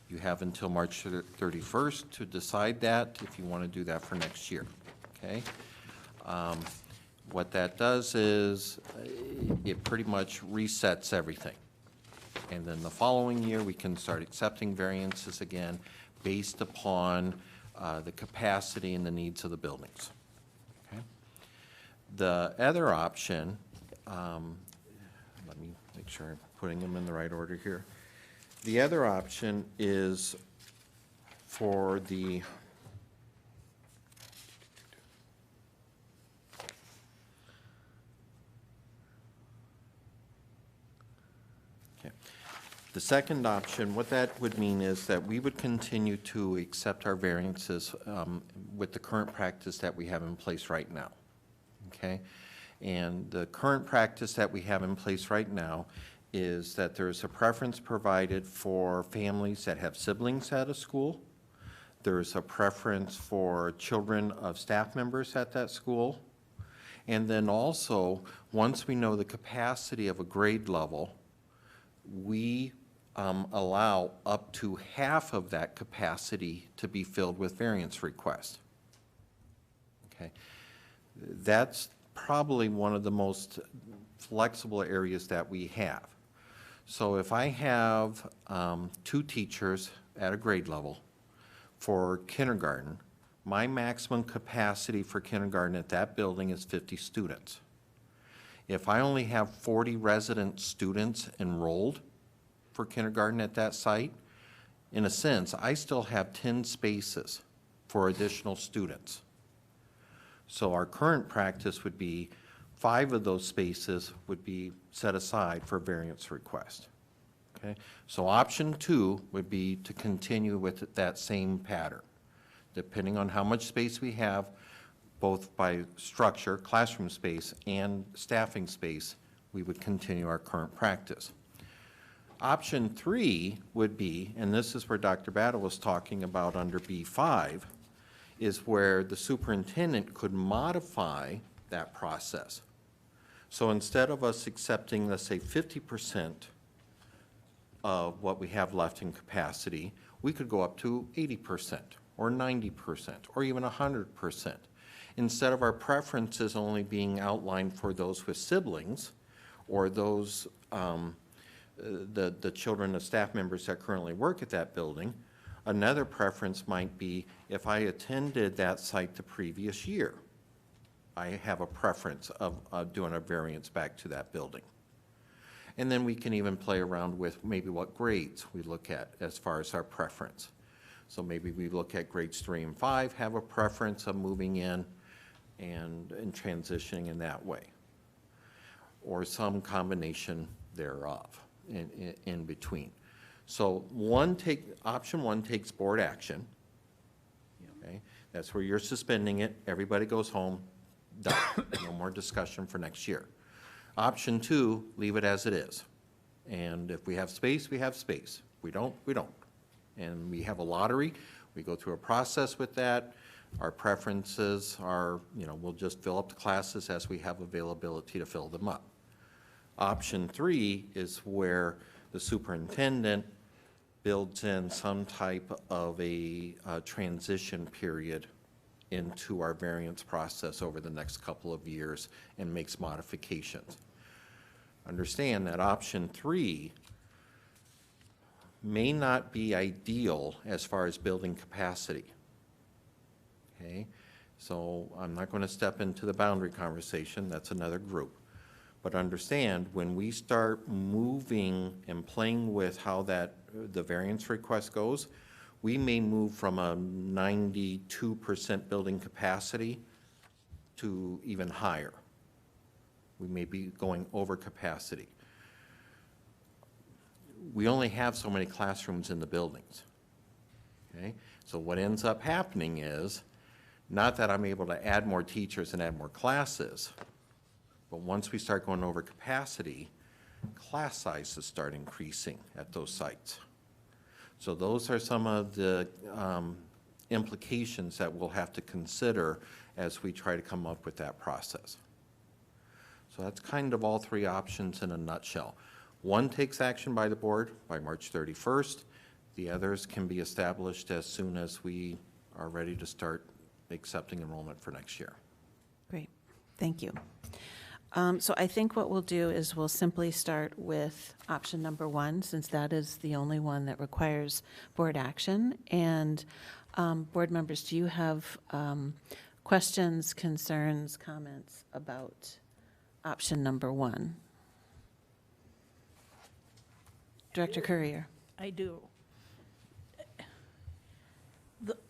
You have until March 31st to decide that, if you want to do that for next year, okay? What that does is, it pretty much resets everything. And then the following year, we can start accepting variances again based upon the capacity and the needs of the buildings, okay? The other option, let me make sure I'm putting them in the right order here. The other option is for the The second option, what that would mean is that we would continue to accept our variances with the current practice that we have in place right now, okay? And the current practice that we have in place right now is that there's a preference provided for families that have siblings at a school. There's a preference for children of staff members at that school. And then also, once we know the capacity of a grade level, we allow up to half of that capacity to be filled with variance requests. Okay, that's probably one of the most flexible areas that we have. So if I have 2 teachers at a grade level for kindergarten, my maximum capacity for kindergarten at that building is 50 students. If I only have 40 resident students enrolled for kindergarten at that site, in a sense, I still have 10 spaces for additional students. So our current practice would be 5 of those spaces would be set aside for variance request. Okay? So option 2 would be to continue with that same pattern. Depending on how much space we have, both by structure, classroom space, and staffing space, we would continue our current practice. Option 3 would be, and this is where Dr. Battle was talking about under B5, is where the superintendent could modify that process. So instead of us accepting, let's say, 50% of what we have left in capacity, we could go up to 80% or 90% or even 100%. Instead of our preferences only being outlined for those with siblings or those, the children of staff members that currently work at that building, another preference might be if I attended that site the previous year, I have a preference of doing a variance back to that building. And then we can even play around with maybe what grades we look at as far as our preference. So maybe we look at grades 3 and 5, have a preference of moving in and transitioning in that way, or some combination thereof in between. So option 1 takes board action. Okay? That's where you're suspending it. Everybody goes home. Done. No more discussion for next year. Option 2, leave it as it is. And if we have space, we have space. We don't, we don't. And we have a lottery. We go through a process with that. Our preferences are, we'll just fill up the classes as we have availability to fill them up. Option 3 is where the superintendent builds in some type of a transition period into our variance process over the next couple of years and makes modifications. Understand that option 3 may not be ideal as far as building capacity. Okay, so I'm not going to step into the boundary conversation. That's another group. But understand, when we start moving and playing with how the variance request goes, we may move from a 92% building capacity to even higher. We may be going over capacity. We only have so many classrooms in the buildings. Okay? So what ends up happening is, not that I'm able to add more teachers and add more classes, but once we start going over capacity, class sizes start increasing at those sites. So those are some of the implications that we'll have to consider as we try to come up with that process. So that's kind of all 3 options in a nutshell. 1 takes action by the board by March 31st. The others can be established as soon as we are ready to start accepting enrollment for next year. Great, thank you. So I think what we'll do is we'll simply start with option number 1, since that is the only one that requires board action. And board members, do you have questions, concerns, comments about option number 1? Director Courier. I do.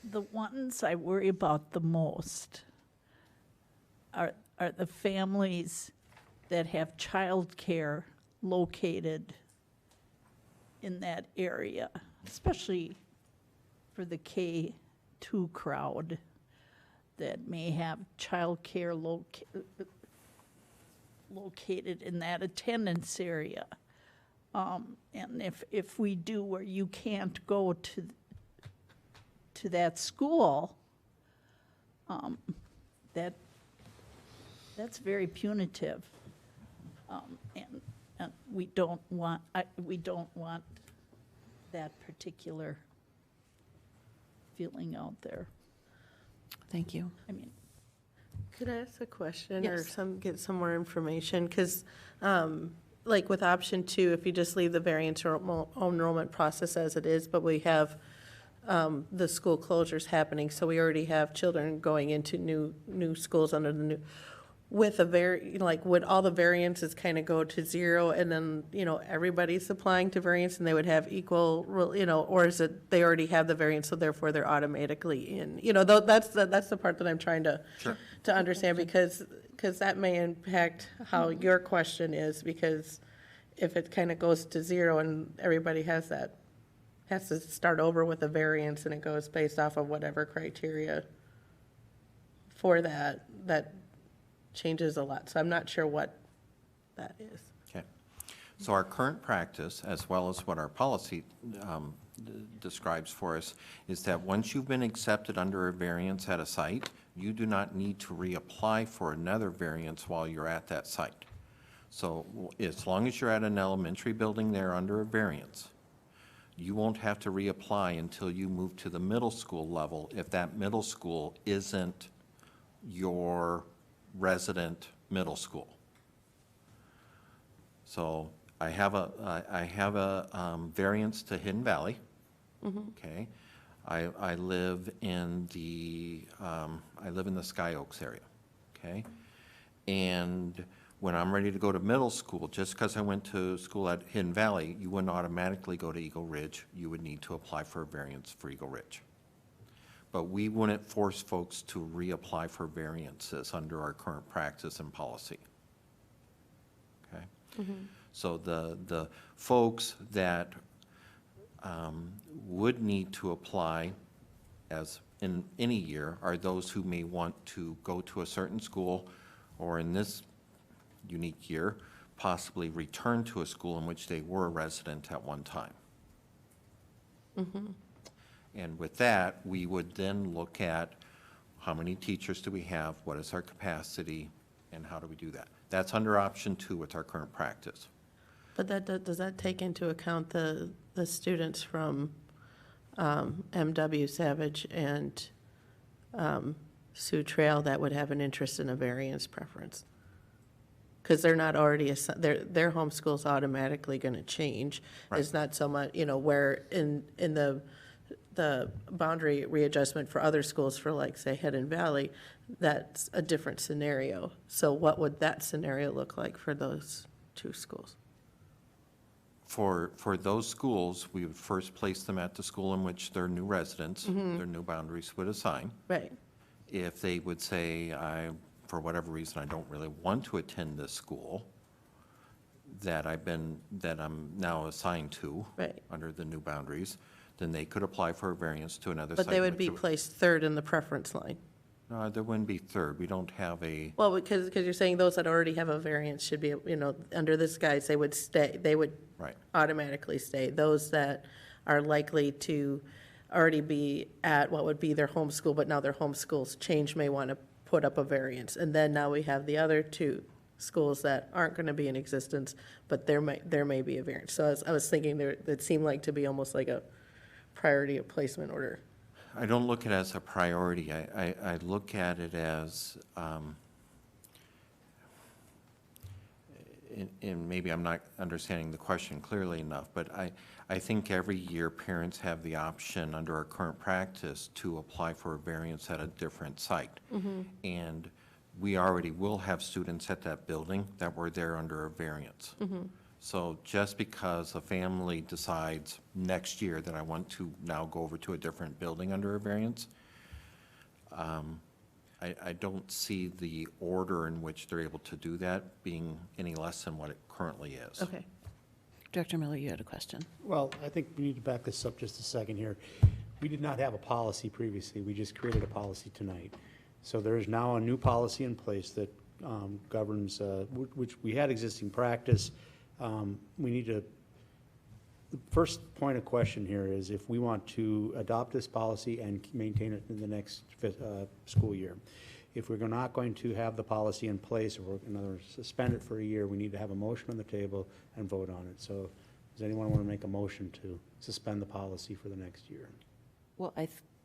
The ones I worry about the most are the families that have childcare located in that area, especially for the K-2 crowd that may have childcare located in that attendance area. And if we do where you can't go to that school, that's very punitive, and we don't want that particular feeling out there. Thank you. I mean, could I ask a question or Yes. get some more information? Because like with option 2, if you just leave the variance or enrollment process as it is, but we have the school closures happening, so we already have children going into new schools under the new, with would all the variances kind of go to 0, and then, everybody's applying to variance and they would have equal, or is it they already have the variance, so therefore they're automatically in? That's the part that I'm trying to understand, because that may impact how your question is, because if it kind of goes to 0 and everybody has to start over with a variance, and it goes based off of whatever criteria for that changes a lot. So I'm not sure what that is. Okay. So our current practice, as well as what our policy describes for us, is that once you've been accepted under a variance at a site, you do not need to reapply for another variance while you're at that site. So as long as you're at an elementary building there under a variance, you won't have to reapply until you move to the middle school level if that middle school isn't your resident middle school. So I have a variance to Hidden Valley. Okay, I live in the Sky Oaks area. Okay, and when I'm ready to go to middle school, just because I went to school at Hidden Valley, you wouldn't automatically go to Eagle Ridge. You would need to apply for a variance for Eagle Ridge. But we wouldn't force folks to reapply for variances under our current practice and policy. Okay? So the folks that would need to apply, as in any year, are those who may want to go to a certain school, or in this unique year, possibly return to a school in which they were a resident at one time. And with that, we would then look at how many teachers do we have, what is our capacity, and how do we do that? That's under option 2 with our current practice. But does that take into account the students from MW Savage and Sioux Trail that would have an interest in a variance preference? Because they're not already, their homeschool's automatically going to change. Right. It's not so much, where in the boundary readjustment for other schools, for like, say, Hidden Valley, that's a different scenario. So what would that scenario look like for those 2 schools? For those schools, we would first place them at the school in which their new residents, their new boundaries would assign. Right. If they would say, for whatever reason, I don't really want to attend this school that I'm now assigned to under the new boundaries, then they could apply for a variance to another site. But they would be placed 3rd in the preference line. No, there wouldn't be 3rd. We don't have a. Well, because you're saying those that already have a variance should be, under this guise, they would stay, they would automatically stay. Those that are likely to already be at what would be their home school, but now their home school's change, may want to put up a variance. And then now we have the other 2 schools that aren't going to be in existence, but there may be a variance. So I was thinking it seemed like to be almost like a priority of placement order. I don't look at it as a priority. I look at it as, and maybe I'm not understanding the question clearly enough, but I think every year parents have the option under our current practice to apply for a variance at a different site. And we already will have students at that building that were there under a variance. So just because a family decides next year that I want to now go over to a different building under a variance, I don't see the order in which they're able to do that being any less than what it currently is. Okay. Director Miller, you had a question. Well, I think we need to back this up just a second here. We did not have a policy previously. We just created a policy tonight. So there is now a new policy in place that governs, which we had existing practice. We need to, the first point of question here is if we want to adopt this policy and maintain it in the next school year. If we're not going to have the policy in place, or we're going to suspend it for a year, we need to have a motion on the table and vote on it. So does anyone want to make a motion to suspend the policy for the next year? Well,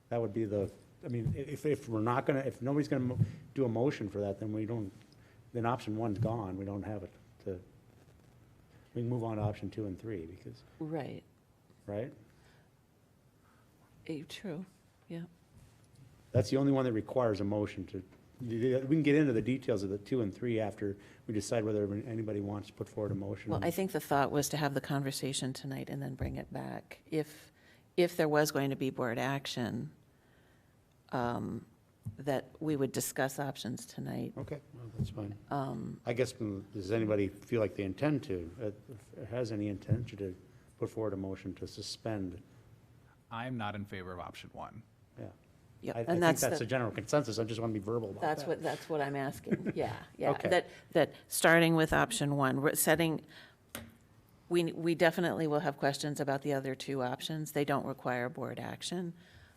that would be the, I mean, if we're not going to, if nobody's going to do a motion for that, then we don't, then option 1's gone. We don't have it to. We can move on to option 2 and 3 because, Right. right? True, yeah. That's the only one that requires a motion to, we can get into the details of the 2 and 3 after we decide whether anybody wants to put forward a motion. Well, I think the thought was to have the conversation tonight and then bring it back. If there was going to be board action, that we would discuss options tonight. Okay, well, that's fine. I guess, does anybody feel like they intend to, has any intention to put forward a motion to suspend? I'm not in favor of option 1. Yeah. Yep, I and think that's that's the- a general consensus. I just want to be verbal about that. That's what I'm asking, yeah, yeah. Okay. That starting with option 1, we're setting, we definitely will have questions about the other 2 options. They don't require board action.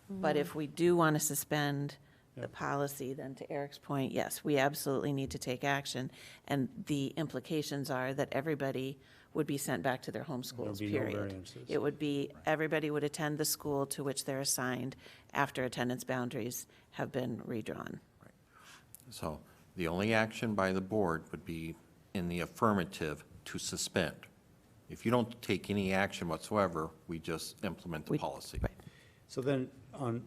But if we do want to suspend the policy, then to Eric's point, yes, we absolutely need to take action. And the implications are that everybody would be sent back to their home schools, There'll be no period. variances. It would be, everybody would attend the school to which they're assigned after attendance boundaries have been redrawn. So the only action by the board would be in the affirmative to suspend. If you don't take any action whatsoever, we just implement the policy. Right. So then, on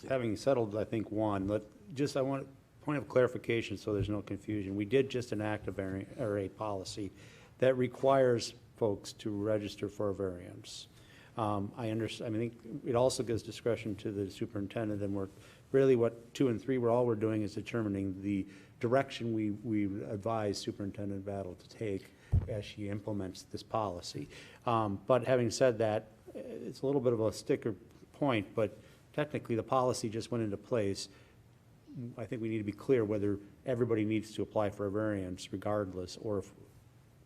having settled, I think, 1, I want a point of clarification so there's no confusion. We did just enact a policy that requires folks to register for a variance. I think it also gives discretion to the superintendent, and we're really what 2 and 3, all we're doing is determining the direction we advise Superintendent Battle to take as she implements this policy. But having said that, it's a little bit of a sticker point, but technically the policy just went into place. I think we need to be clear whether everybody needs to apply for a variance regardless, or if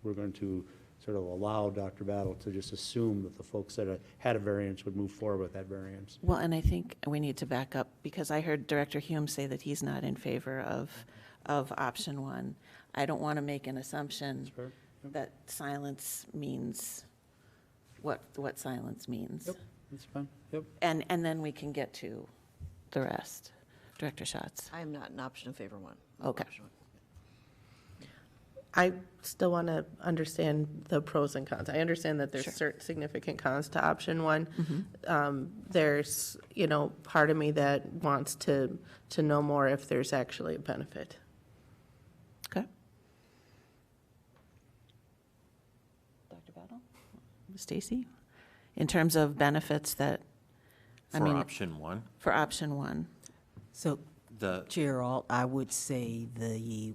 we're going to sort of allow Dr. Battle to just assume that the folks that had a variance would move forward with that variance. Well, and I think we need to back up, because I heard Director Hume say that he's not in favor of option 1. I don't want to make an assumption That's fair. Yep. that silence means what silence means. Yep, that's fine. Yep. And then we can get to the rest. Director Schatz. I am not an option in favor 1. Okay. I still want to understand the pros and cons. I understand that there's Sure. certain significant cons to option 1. Mm-hmm. There's, part of me that wants to know more if there's actually a benefit. Okay. Dr. Battle? Stacy? In terms of benefits that, For option 1, for option 1. So, the, Chair Alt, I would say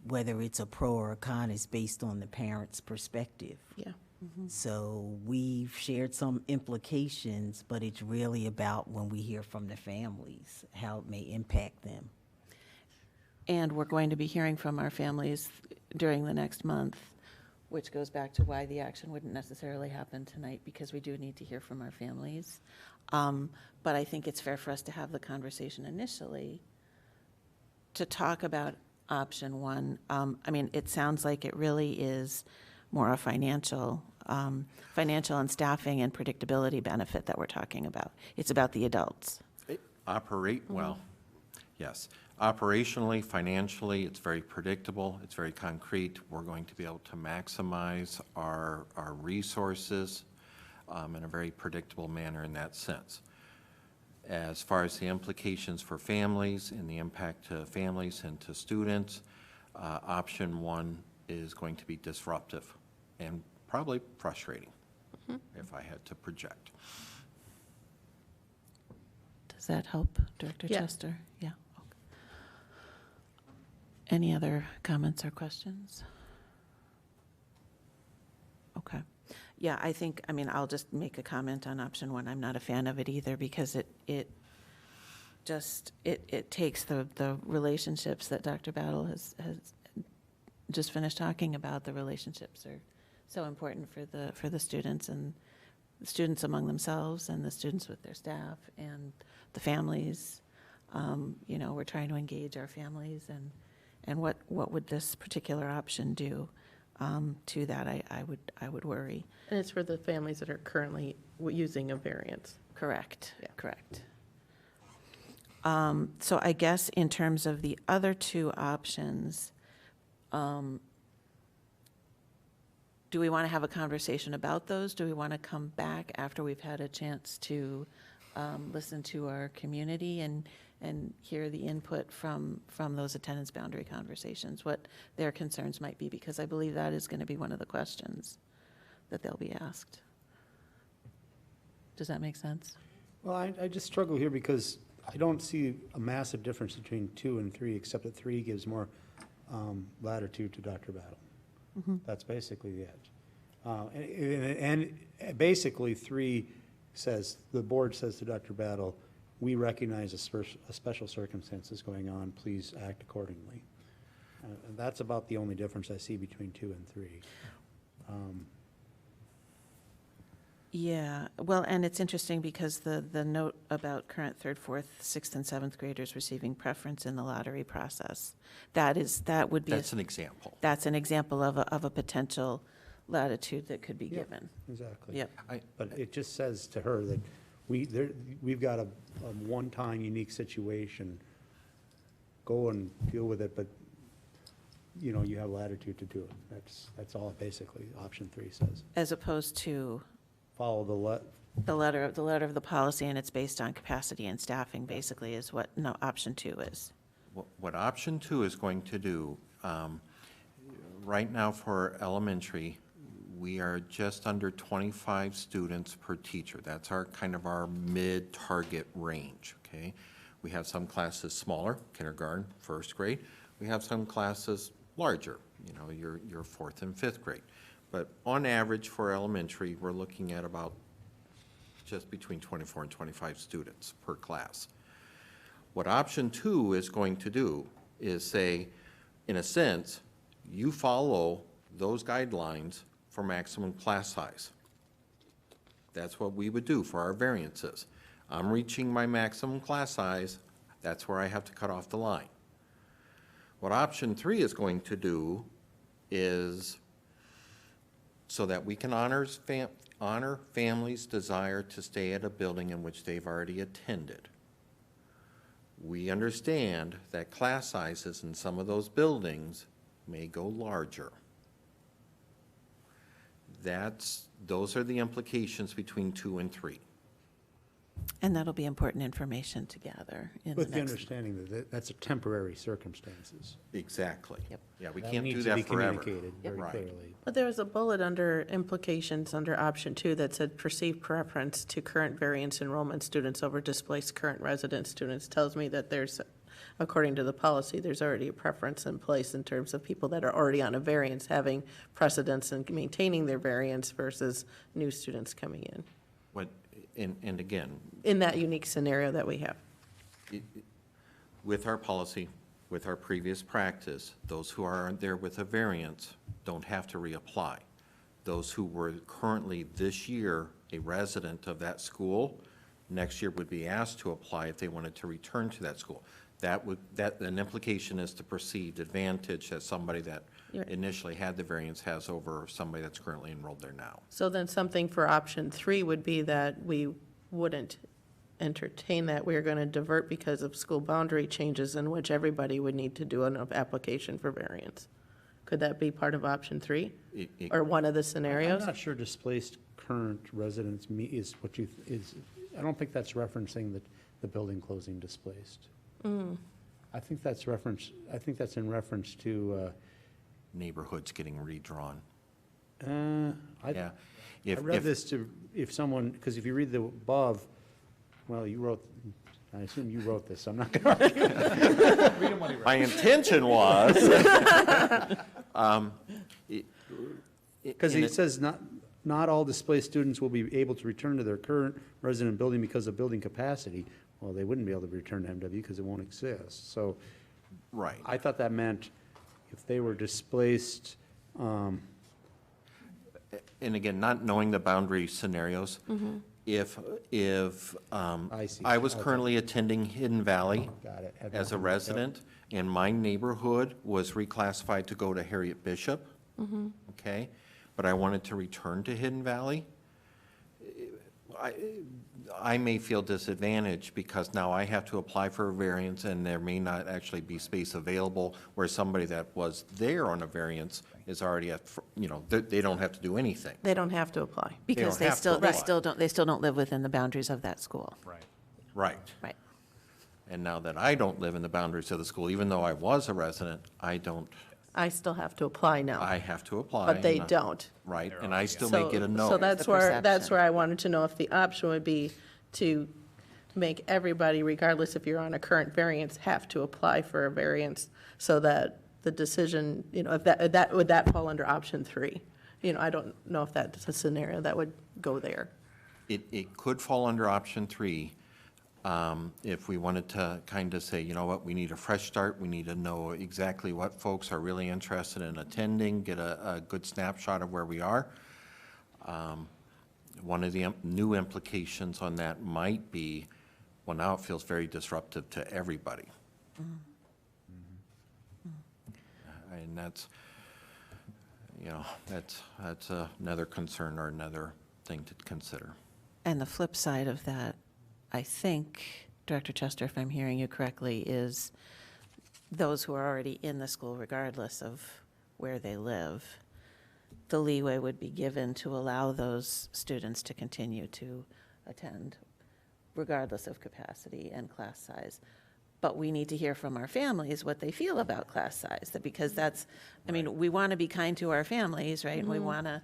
whether it's a pro or a con is based on the parent's perspective. Yeah. So we've shared some implications, but it's really about when we hear from the families, how it may impact them. And we're going to be hearing from our families during the next month, which goes back to why the action wouldn't necessarily happen tonight, because we do need to hear from our families. But I think it's fair for us to have the conversation initially to talk about option 1. It sounds like it really is more a financial and staffing and predictability benefit that we're talking about. It's about the adults. Yes. Operationally, financially, it's very predictable, it's very concrete. We're going to be able to maximize our resources in a very predictable manner in that sense. As far as the implications for families and the impact to families and to students, option 1 is going to be disruptive and probably frustrating, if I had to project. Does that help, Director Yeah. Chester? Yeah. Okay. Any other comments or questions? Okay. Yeah, I think, I'll just make a comment on option 1. I'm not a fan of it either, because it takes the relationships that Dr. Battle has just finished talking about. The relationships are so important for the students, and the students among themselves, and the students with their staff, and the families. We're trying to engage our families, and what would this particular option do to that? I would worry. And it's for the families that are currently using a variance. Correct. Yeah. Correct. So I guess in terms of the other 2 options, do do we want to have a conversation about those? Do we want to come back after we've had a chance to listen to our community and hear the input from those attendance boundary conversations, what their concerns might be, because I believe that is going to be one of the questions that they'll be asked. Does that make sense? Well, I just struggle here because I don't see a massive difference between 2 and 3, except that 3 gives more latitude to Dr. Battle. That's basically the edge. And basically 3 says, the board says to Dr. Battle, we recognize a special circumstances going on, please act accordingly. And that's about the only difference I see between 2 and 3. Yeah, well, and it's interesting because the note about current 3rd, 4th, 6th, and 7th graders receiving preference in the lottery process, that would be. That's an example. That's an example of a potential latitude that could be given. Exactly. Yep. But it just says to her that we've got a one-time unique situation. Go and deal with it, but you have latitude to do it. That's all basically option 3 says. As opposed to Follow the letter of the policy, and it's based on capacity and staffing, basically, is what option 2 is. What option 2 is going to do, right now for elementary, we are just under 25 students per teacher. That's our kind of our mid-target range, okay? We have some classes smaller, kindergarten, 1st grade. We have some classes larger, your 4th and 5th grade. But on average for elementary, we're looking at about just between 24 and 25 students per class. What option 2 is going to do is say, in a sense, you follow those guidelines for maximum class size. That's what we would do for our variances. I'm reaching my maximum class size, that's where I have to cut off the line. What option 3 is going to do is, so that we can honor families' desire to stay at a building in which they've already attended. We understand that class sizes in some of those buildings may go larger. Those are the implications between 2 and 3. And that'll be important information to gather in the with the next. understanding that that's a temporary circumstances. Exactly. Yep. Yeah, we That can't do needs to that be forever. communicated very Right. clearly. But there was a bullet under implications under option 2 that said perceived preference to current variance enrollment students over displaced current resident students. Tells me that there's, according to the policy, there's already a preference in place in terms of people that are already on a variance having precedence and maintaining their variance versus new students coming in. And again, In that unique scenario that we have. with our policy, with our previous practice, those who are there with a variance don't have to reapply. Those who were currently this year a resident of that school, next year would be asked to apply if they wanted to return to that school. An implication is the perceived advantage that somebody that initially had the variance has over somebody that's currently enrolled there now. So then something for option 3 would be that we wouldn't entertain that. We're going to divert because of school boundary changes in which everybody would need to do an application for variance. Could that be part of option 3? Or one of the scenarios? I'm not sure displaced current residents is what I don't think that's referencing the building closing displaced. I think that's in reference to, Neighborhoods getting redrawn. I Yeah. read this to, if someone, because if you read the above, well, I assume you wrote this, so I'm not going to. My intention was. Because it says not all displaced students will be able to return to their current resident building because of building capacity. Well, they wouldn't be able to return to MW because it won't exist. So Right. I thought that meant if they were displaced, And again, not knowing the boundary scenarios, if I see. I was Okay. currently attending Hidden Valley Got it. as a resident, and my neighborhood was reclassified to go to Harriet Bishop, okay? But I wanted to return to Hidden Valley. I may feel disadvantaged because now I have to apply for a variance and there may not actually be space available where somebody that was there on a variance is already at, they don't have to do anything. They don't have to apply. Because don't have to apply. they still don't live within the boundaries of that school. Right. Right. Right. And now that I don't live in the boundaries of the school, even though I was a resident, I still have to apply now. I have to apply. But they and I- don't. Right, and I still may get a no. So that's The where perception. I wanted to know if the option would be to make everybody, regardless if you're on a current variance, have to apply for a variance so that the decision, if would that fall under option 3? I don't know if that's a scenario that would go there. It could fall under option 3, if we wanted to kind of say, you know what, we need a fresh start, we need to know exactly what folks are really interested in attending, get a good snapshot of where we are. One of the new implications on that might be, well, now it feels very disruptive to everybody. And that's another concern or another thing to consider. And the flip side of that, I think, Director Chester, if I'm hearing you correctly, is those who are already in the school, regardless of where they live, the leeway would be given to allow those students to continue to attend, regardless of capacity and class size. But we need to hear from our families what they feel about class size, because that's, we want to be kind to our families, right? And we want to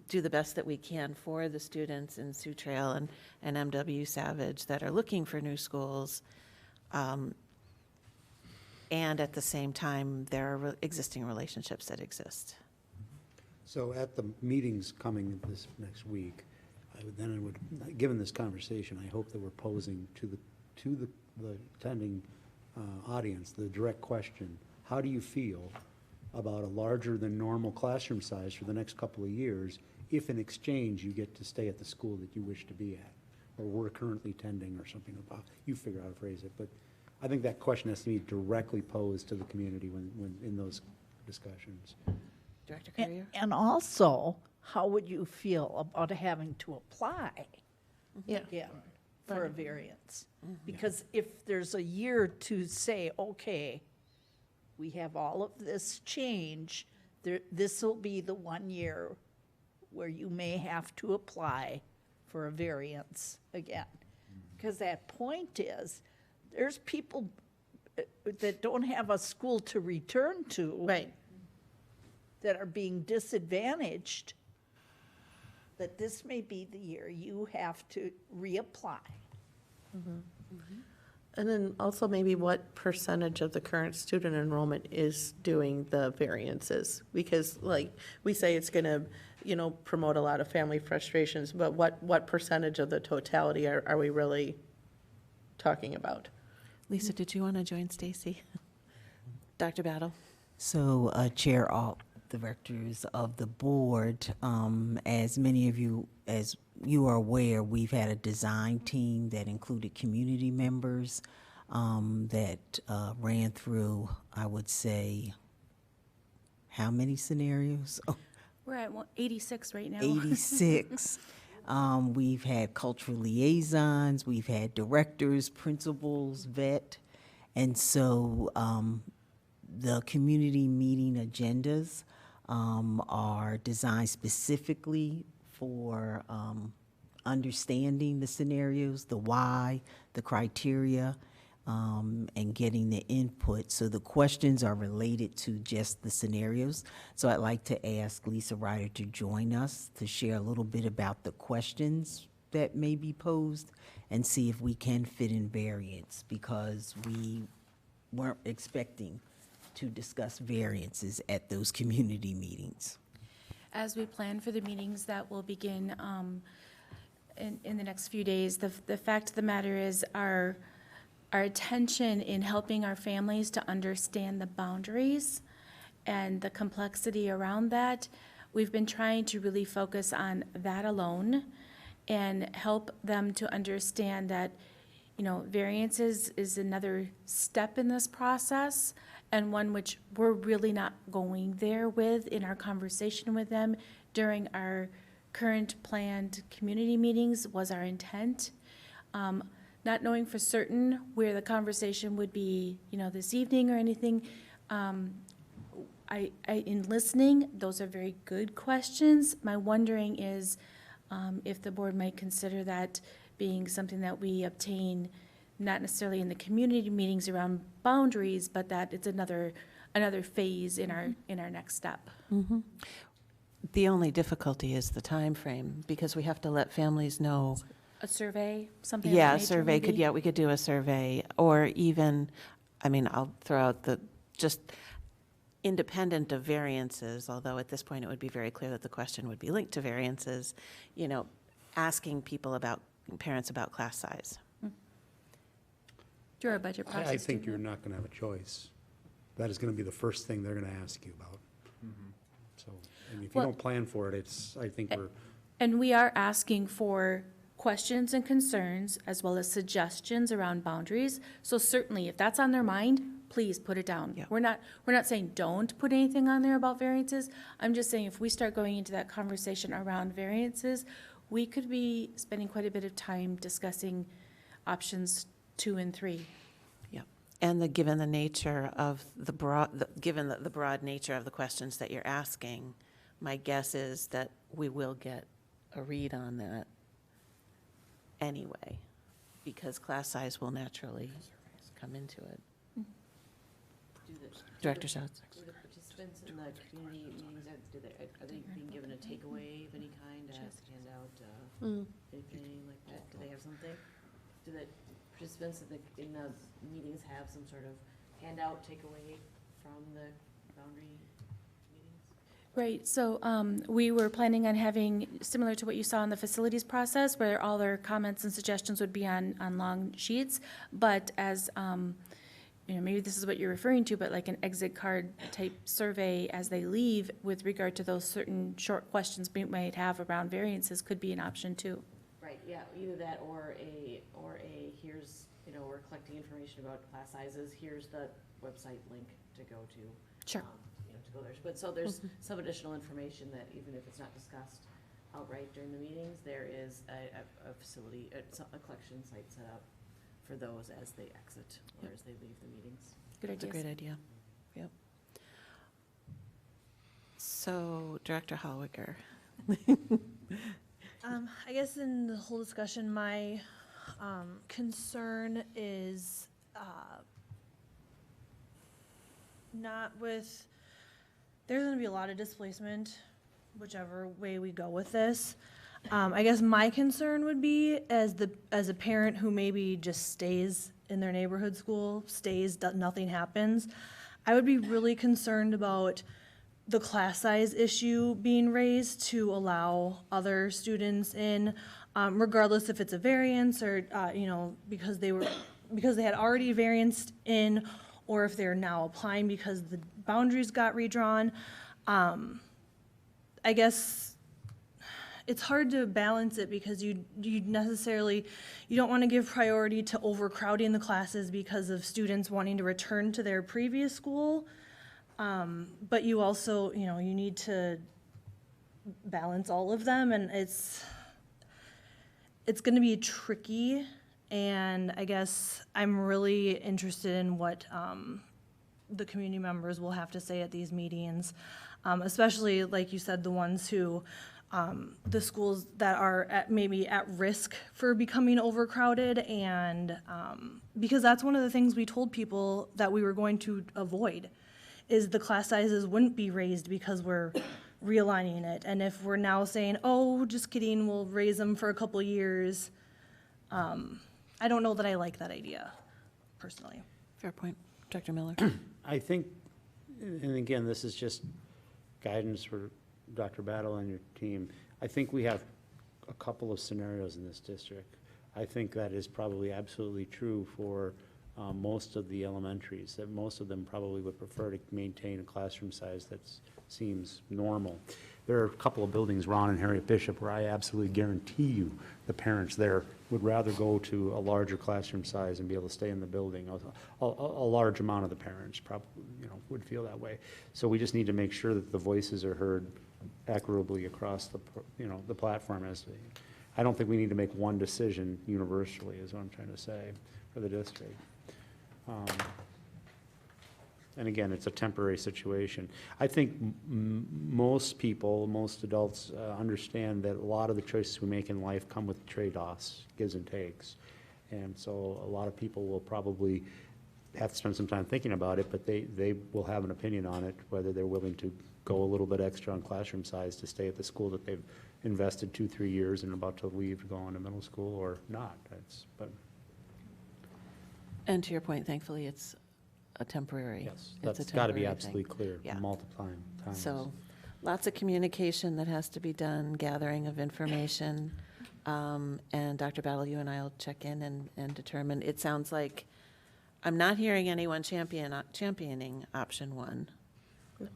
do the best that we can for the students in Sioux Trail and MW Savage that are looking for new schools. And at the same time, there are existing relationships that exist. So at the meetings coming this next week, given this conversation, I hope that we're posing to the attending audience the direct question: how do you feel about a larger than normal classroom size for the next couple of years if in exchange you get to stay at the school that you wish to be at, or we're currently attending, or something about, you figure out how to phrase it. But I think that question has to be directly posed to the community when in those discussions. Director Courier? And also, how would you feel about having to apply Yeah. again for a variance? Because if there's a year to say, okay, we have all of this change, this will be the 1 year where you may have to apply for a variance again. Because that point is, there's people that don't have a school to return to. Right. That are being disadvantaged, that this may be the year you have to reapply. And then also maybe what percentage of the current student enrollment is doing the variances? Because like we say it's going to, promote a lot of family frustrations, but what percentage of the totality are we really talking about? Lisa, did you want to join Stacy? Dr. Battle? So, Chair, all directors of the board, as many of you, as you are aware, we've had a design team that included community members that ran through, I would say, how many scenarios? Oh, We're at 86 right now. 86. We've had cultural liaisons, we've had directors, principals, vet, and so the community meeting agendas are designed specifically for understanding the scenarios, the why, the criteria, and getting the input. So the questions are related to just the scenarios. So I'd like to ask Lisa Ryder to join us to share a little bit about the questions that may be posed and see if we can fit in variance, because we weren't expecting to discuss variances at those community meetings. As we plan for the meetings that will begin in the next few days, the fact of the matter is our attention in helping our families to understand the boundaries and the complexity around that, we've been trying to really focus on that alone and help them to understand that, variances is another step in this process, and one which we're really not going there with in our conversation with them during our current planned community meetings was our intent. Not knowing for certain where the conversation would be, this evening or anything, in listening, those are very good questions. My wondering is if the board might consider that being something that we obtain, not necessarily in the community meetings around boundaries, but that it's another phase in our next step. Mm-hmm. The only difficulty is the time frame, because we have to let families know. A survey, something of that Yeah, a nature, survey maybe? we could do a survey, or even, I'll throw out just independent of variances, although at this point it would be very clear that the question would be linked to variances, asking parents about class size. Through our budget process. I think too. you're not going to have a choice. That is going to be the first thing they're going to ask you about. So, and if you Well- don't plan for it, I think we're, And we are asking for questions and concerns, as well as suggestions around boundaries. So certainly, if that's on their mind, please put it down. Yeah. We're not saying don't put anything on there about variances. I'm just saying if we start going into that conversation around variances, we could be spending quite a bit of time discussing options 2 and 3. Yeah, and given the nature of the broad nature of the questions that you're asking, my guess is that we will get a read on that anyway, because class size will naturally come into it. Director Schultz. Do the participants in the community meetings, are they being given a takeaway of any kind, a handout, anything like that? Do they have something? Do the participants in the meetings have some sort of handout, takeaway from the boundary meetings? Right, so we were planning on having, similar to what you saw in the facilities process, where all their comments and suggestions would be on long sheets, but as, maybe this is what you're referring to, but like an exit card type survey as they leave with regard to those certain short questions we might have around variances could be an option too. Right, yeah, either that or a here's, we're collecting information about class sizes, here's the website link to go to. Sure. To go there. But so there's some additional information that even if it's not discussed outright during the meetings, there is a facility, a collection site set up for those as they exit or as they leave the meetings. Good That's a idea. great idea. Yep. So, Director Hallwiger. I guess in the whole discussion, my concern is not with, there's going to be a lot of displacement, whichever way we go with this. I guess my concern would be as a parent who maybe just stays in their neighborhood school, nothing happens. I would be really concerned about the class size issue being raised to allow other students in, regardless if it's a variance or, because they had already varianced in, or if they're now applying because the boundaries got redrawn. I guess it's hard to balance it because you don't want to give priority to overcrowding the classes because of students wanting to return to their previous school. But you also, you need to balance all of them, and it's going to be tricky. And I guess I'm really interested in what the community members will have to say at these meetings, especially, like you said, the ones who, the schools that are maybe at risk for becoming overcrowded, and because that's one of the things we told people that we were going to avoid, is the class sizes wouldn't be raised because we're realigning it. And if we're now saying, oh, just kidding, we'll raise them for a couple years, I don't know that I like that idea, personally. Fair point. Director Miller. I think, and again, this is just guidance for Dr. Battle and your team. I think we have a couple of scenarios in this district. I think that is probably absolutely true for most of the elementaries, that most of them probably would prefer to maintain a classroom size that seems normal. There are a couple of buildings, Ron and Harriet Bishop, where I absolutely guarantee you the parents there would rather go to a larger classroom size and be able to stay in the building. A large amount of the parents probably, would feel that way. So we just need to make sure that the voices are heard equitably across the, the platform as I don't think we need to make one decision universally, is what I'm trying to say, for the district. And again, it's a temporary situation. I think most people, most adults understand that a lot of the choices we make in life come with trade-offs, gives and takes. And so a lot of people will probably have to spend some time thinking about it, but they will have an opinion on it, whether they're willing to go a little bit extra on classroom size to stay at the school that they've invested 2-3 years and about to leave to go on to middle school or not. And to your point, thankfully, it's a temporary. Yes, it's that's a got to be temporary absolutely thing. clear, Yeah. multiple times. So lots of communication that has to be done, gathering of information. And Dr. Battle, you and I will check in and determine. It sounds like I'm not hearing anyone championing option one. No.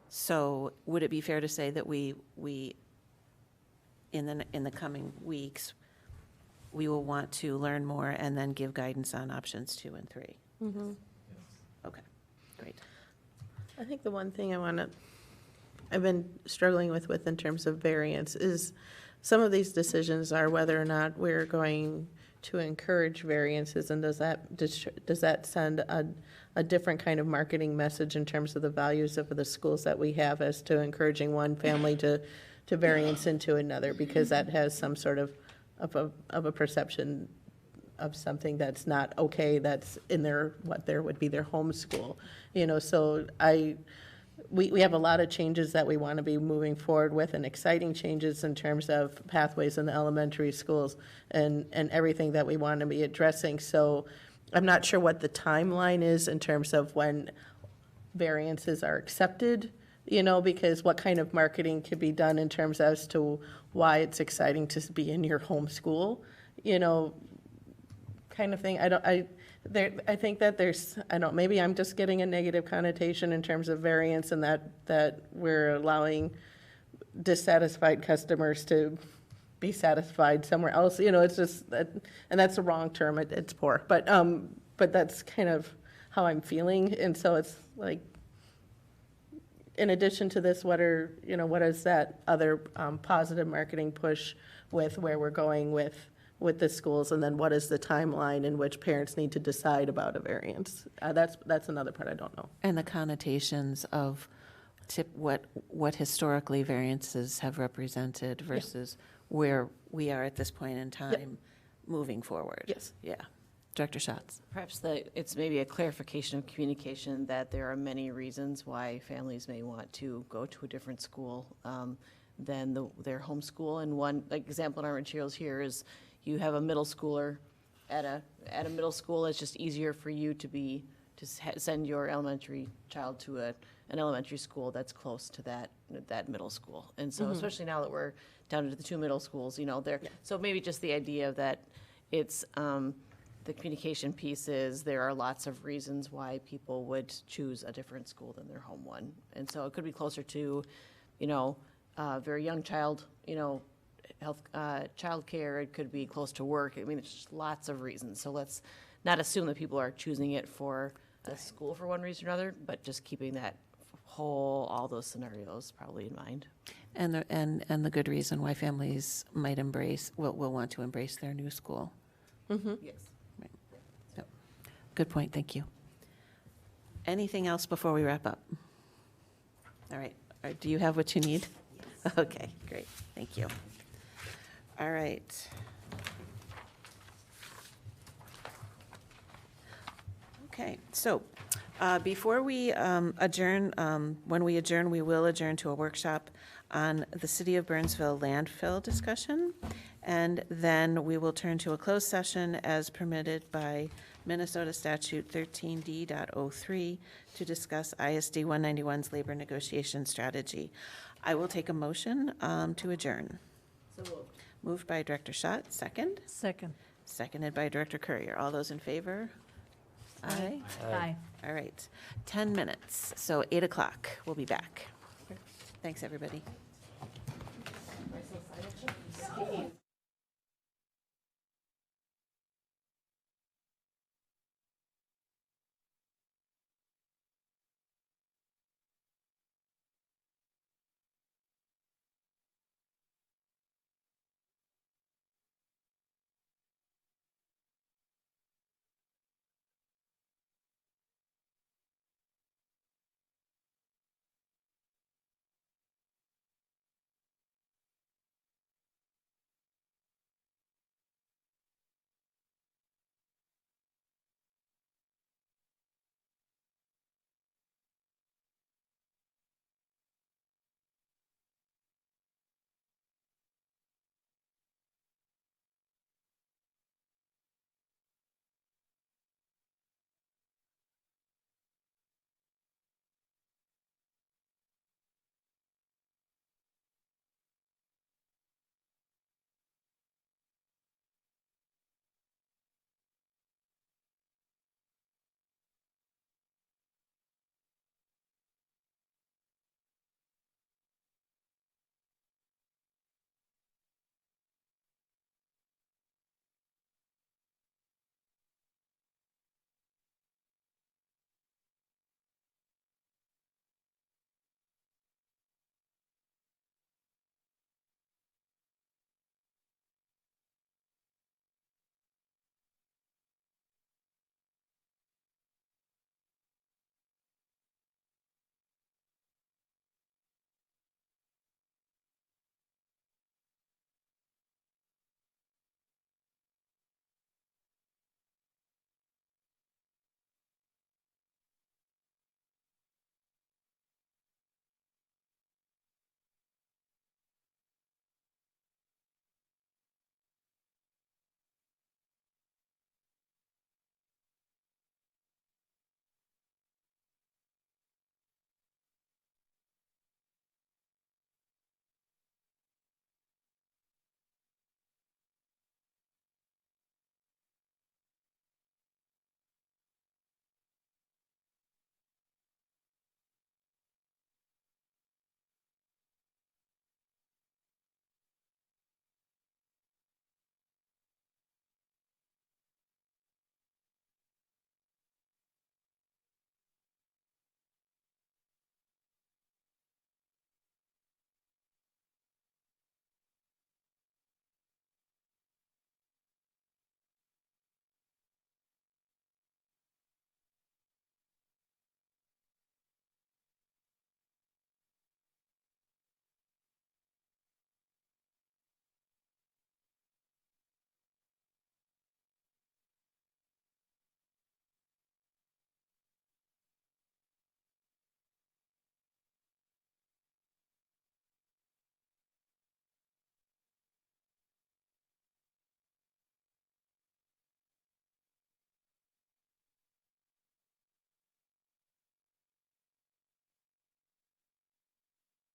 So would it be fair to say that we in the coming weeks, we will want to learn more and then give guidance on options 2 and 3? Mm-hmm. Okay, great. I think the one thing I've been struggling with in terms of variance is some of these decisions are whether or not we're going to encourage variances, and does that send a different kind of marketing message in terms of the values of the schools that we have as to encouraging one family to variance into another, because that has some sort of a perception of something that's not okay, that's in what there would be their home school. So we have a lot of changes that we want to be moving forward with, and exciting changes in terms of pathways in the elementary schools and everything that we want to be addressing. So I'm not sure what the timeline is in terms of when variances are accepted, because what kind of marketing could be done in terms as to why it's exciting to be in your home school, kind of thing. I think that there's, maybe I'm just getting a negative connotation in terms of variance, and that we're allowing dissatisfied customers to be satisfied somewhere else. It's just that, and that's the wrong term. It's poor, but that's kind of how I'm feeling. And so it's like, in addition to this, what is that other positive marketing push with where we're going with the schools, and then what is the timeline in which parents need to decide about a variance? That's another part I don't know. And the connotations of what historically variances have represented versus where we are at this point in time moving forward. Yes. Yeah. Director Schatz. Perhaps it's maybe a clarification of communication that there are many reasons why families may want to go to a different school than their home school. And one example in our materials here is you have a middle schooler at a middle school. It's just easier for you to send your elementary child to an elementary school that's close to that middle school. And so, especially now that we're down to the 2 middle schools, so maybe just the idea that it's the communication piece is there are lots of reasons why people would choose a different school than their home one. And so it could be closer to, a very young child, health, childcare. It could be close to work. I mean, it's just lots of reasons. So let's not assume that people are choosing it for a school for one reason or another, but just keeping that all those scenarios probably in mind. And the good reason why families might will want to embrace their new school. Mm-hmm. Yes. Right. Yep. Good point. Thank you. Anything else before we wrap up? All right. Do you have what you need? Yes. Okay, great. Thank you. All right. Okay, so before we adjourn, when we adjourn, we will adjourn to a workshop on the City of Burnsville landfill discussion, and then we will turn to a closed session as permitted by Minnesota Statute 13D.03 to discuss ISD 191's labor negotiation strategy. I will take a motion to adjourn. So moved. Moved by Director Schott, second. Second. Seconded by Director Courier. All those in favor? Aye. Aye. All right, 10 minutes, so 8 o'clock, we'll be back. Thanks, everybody.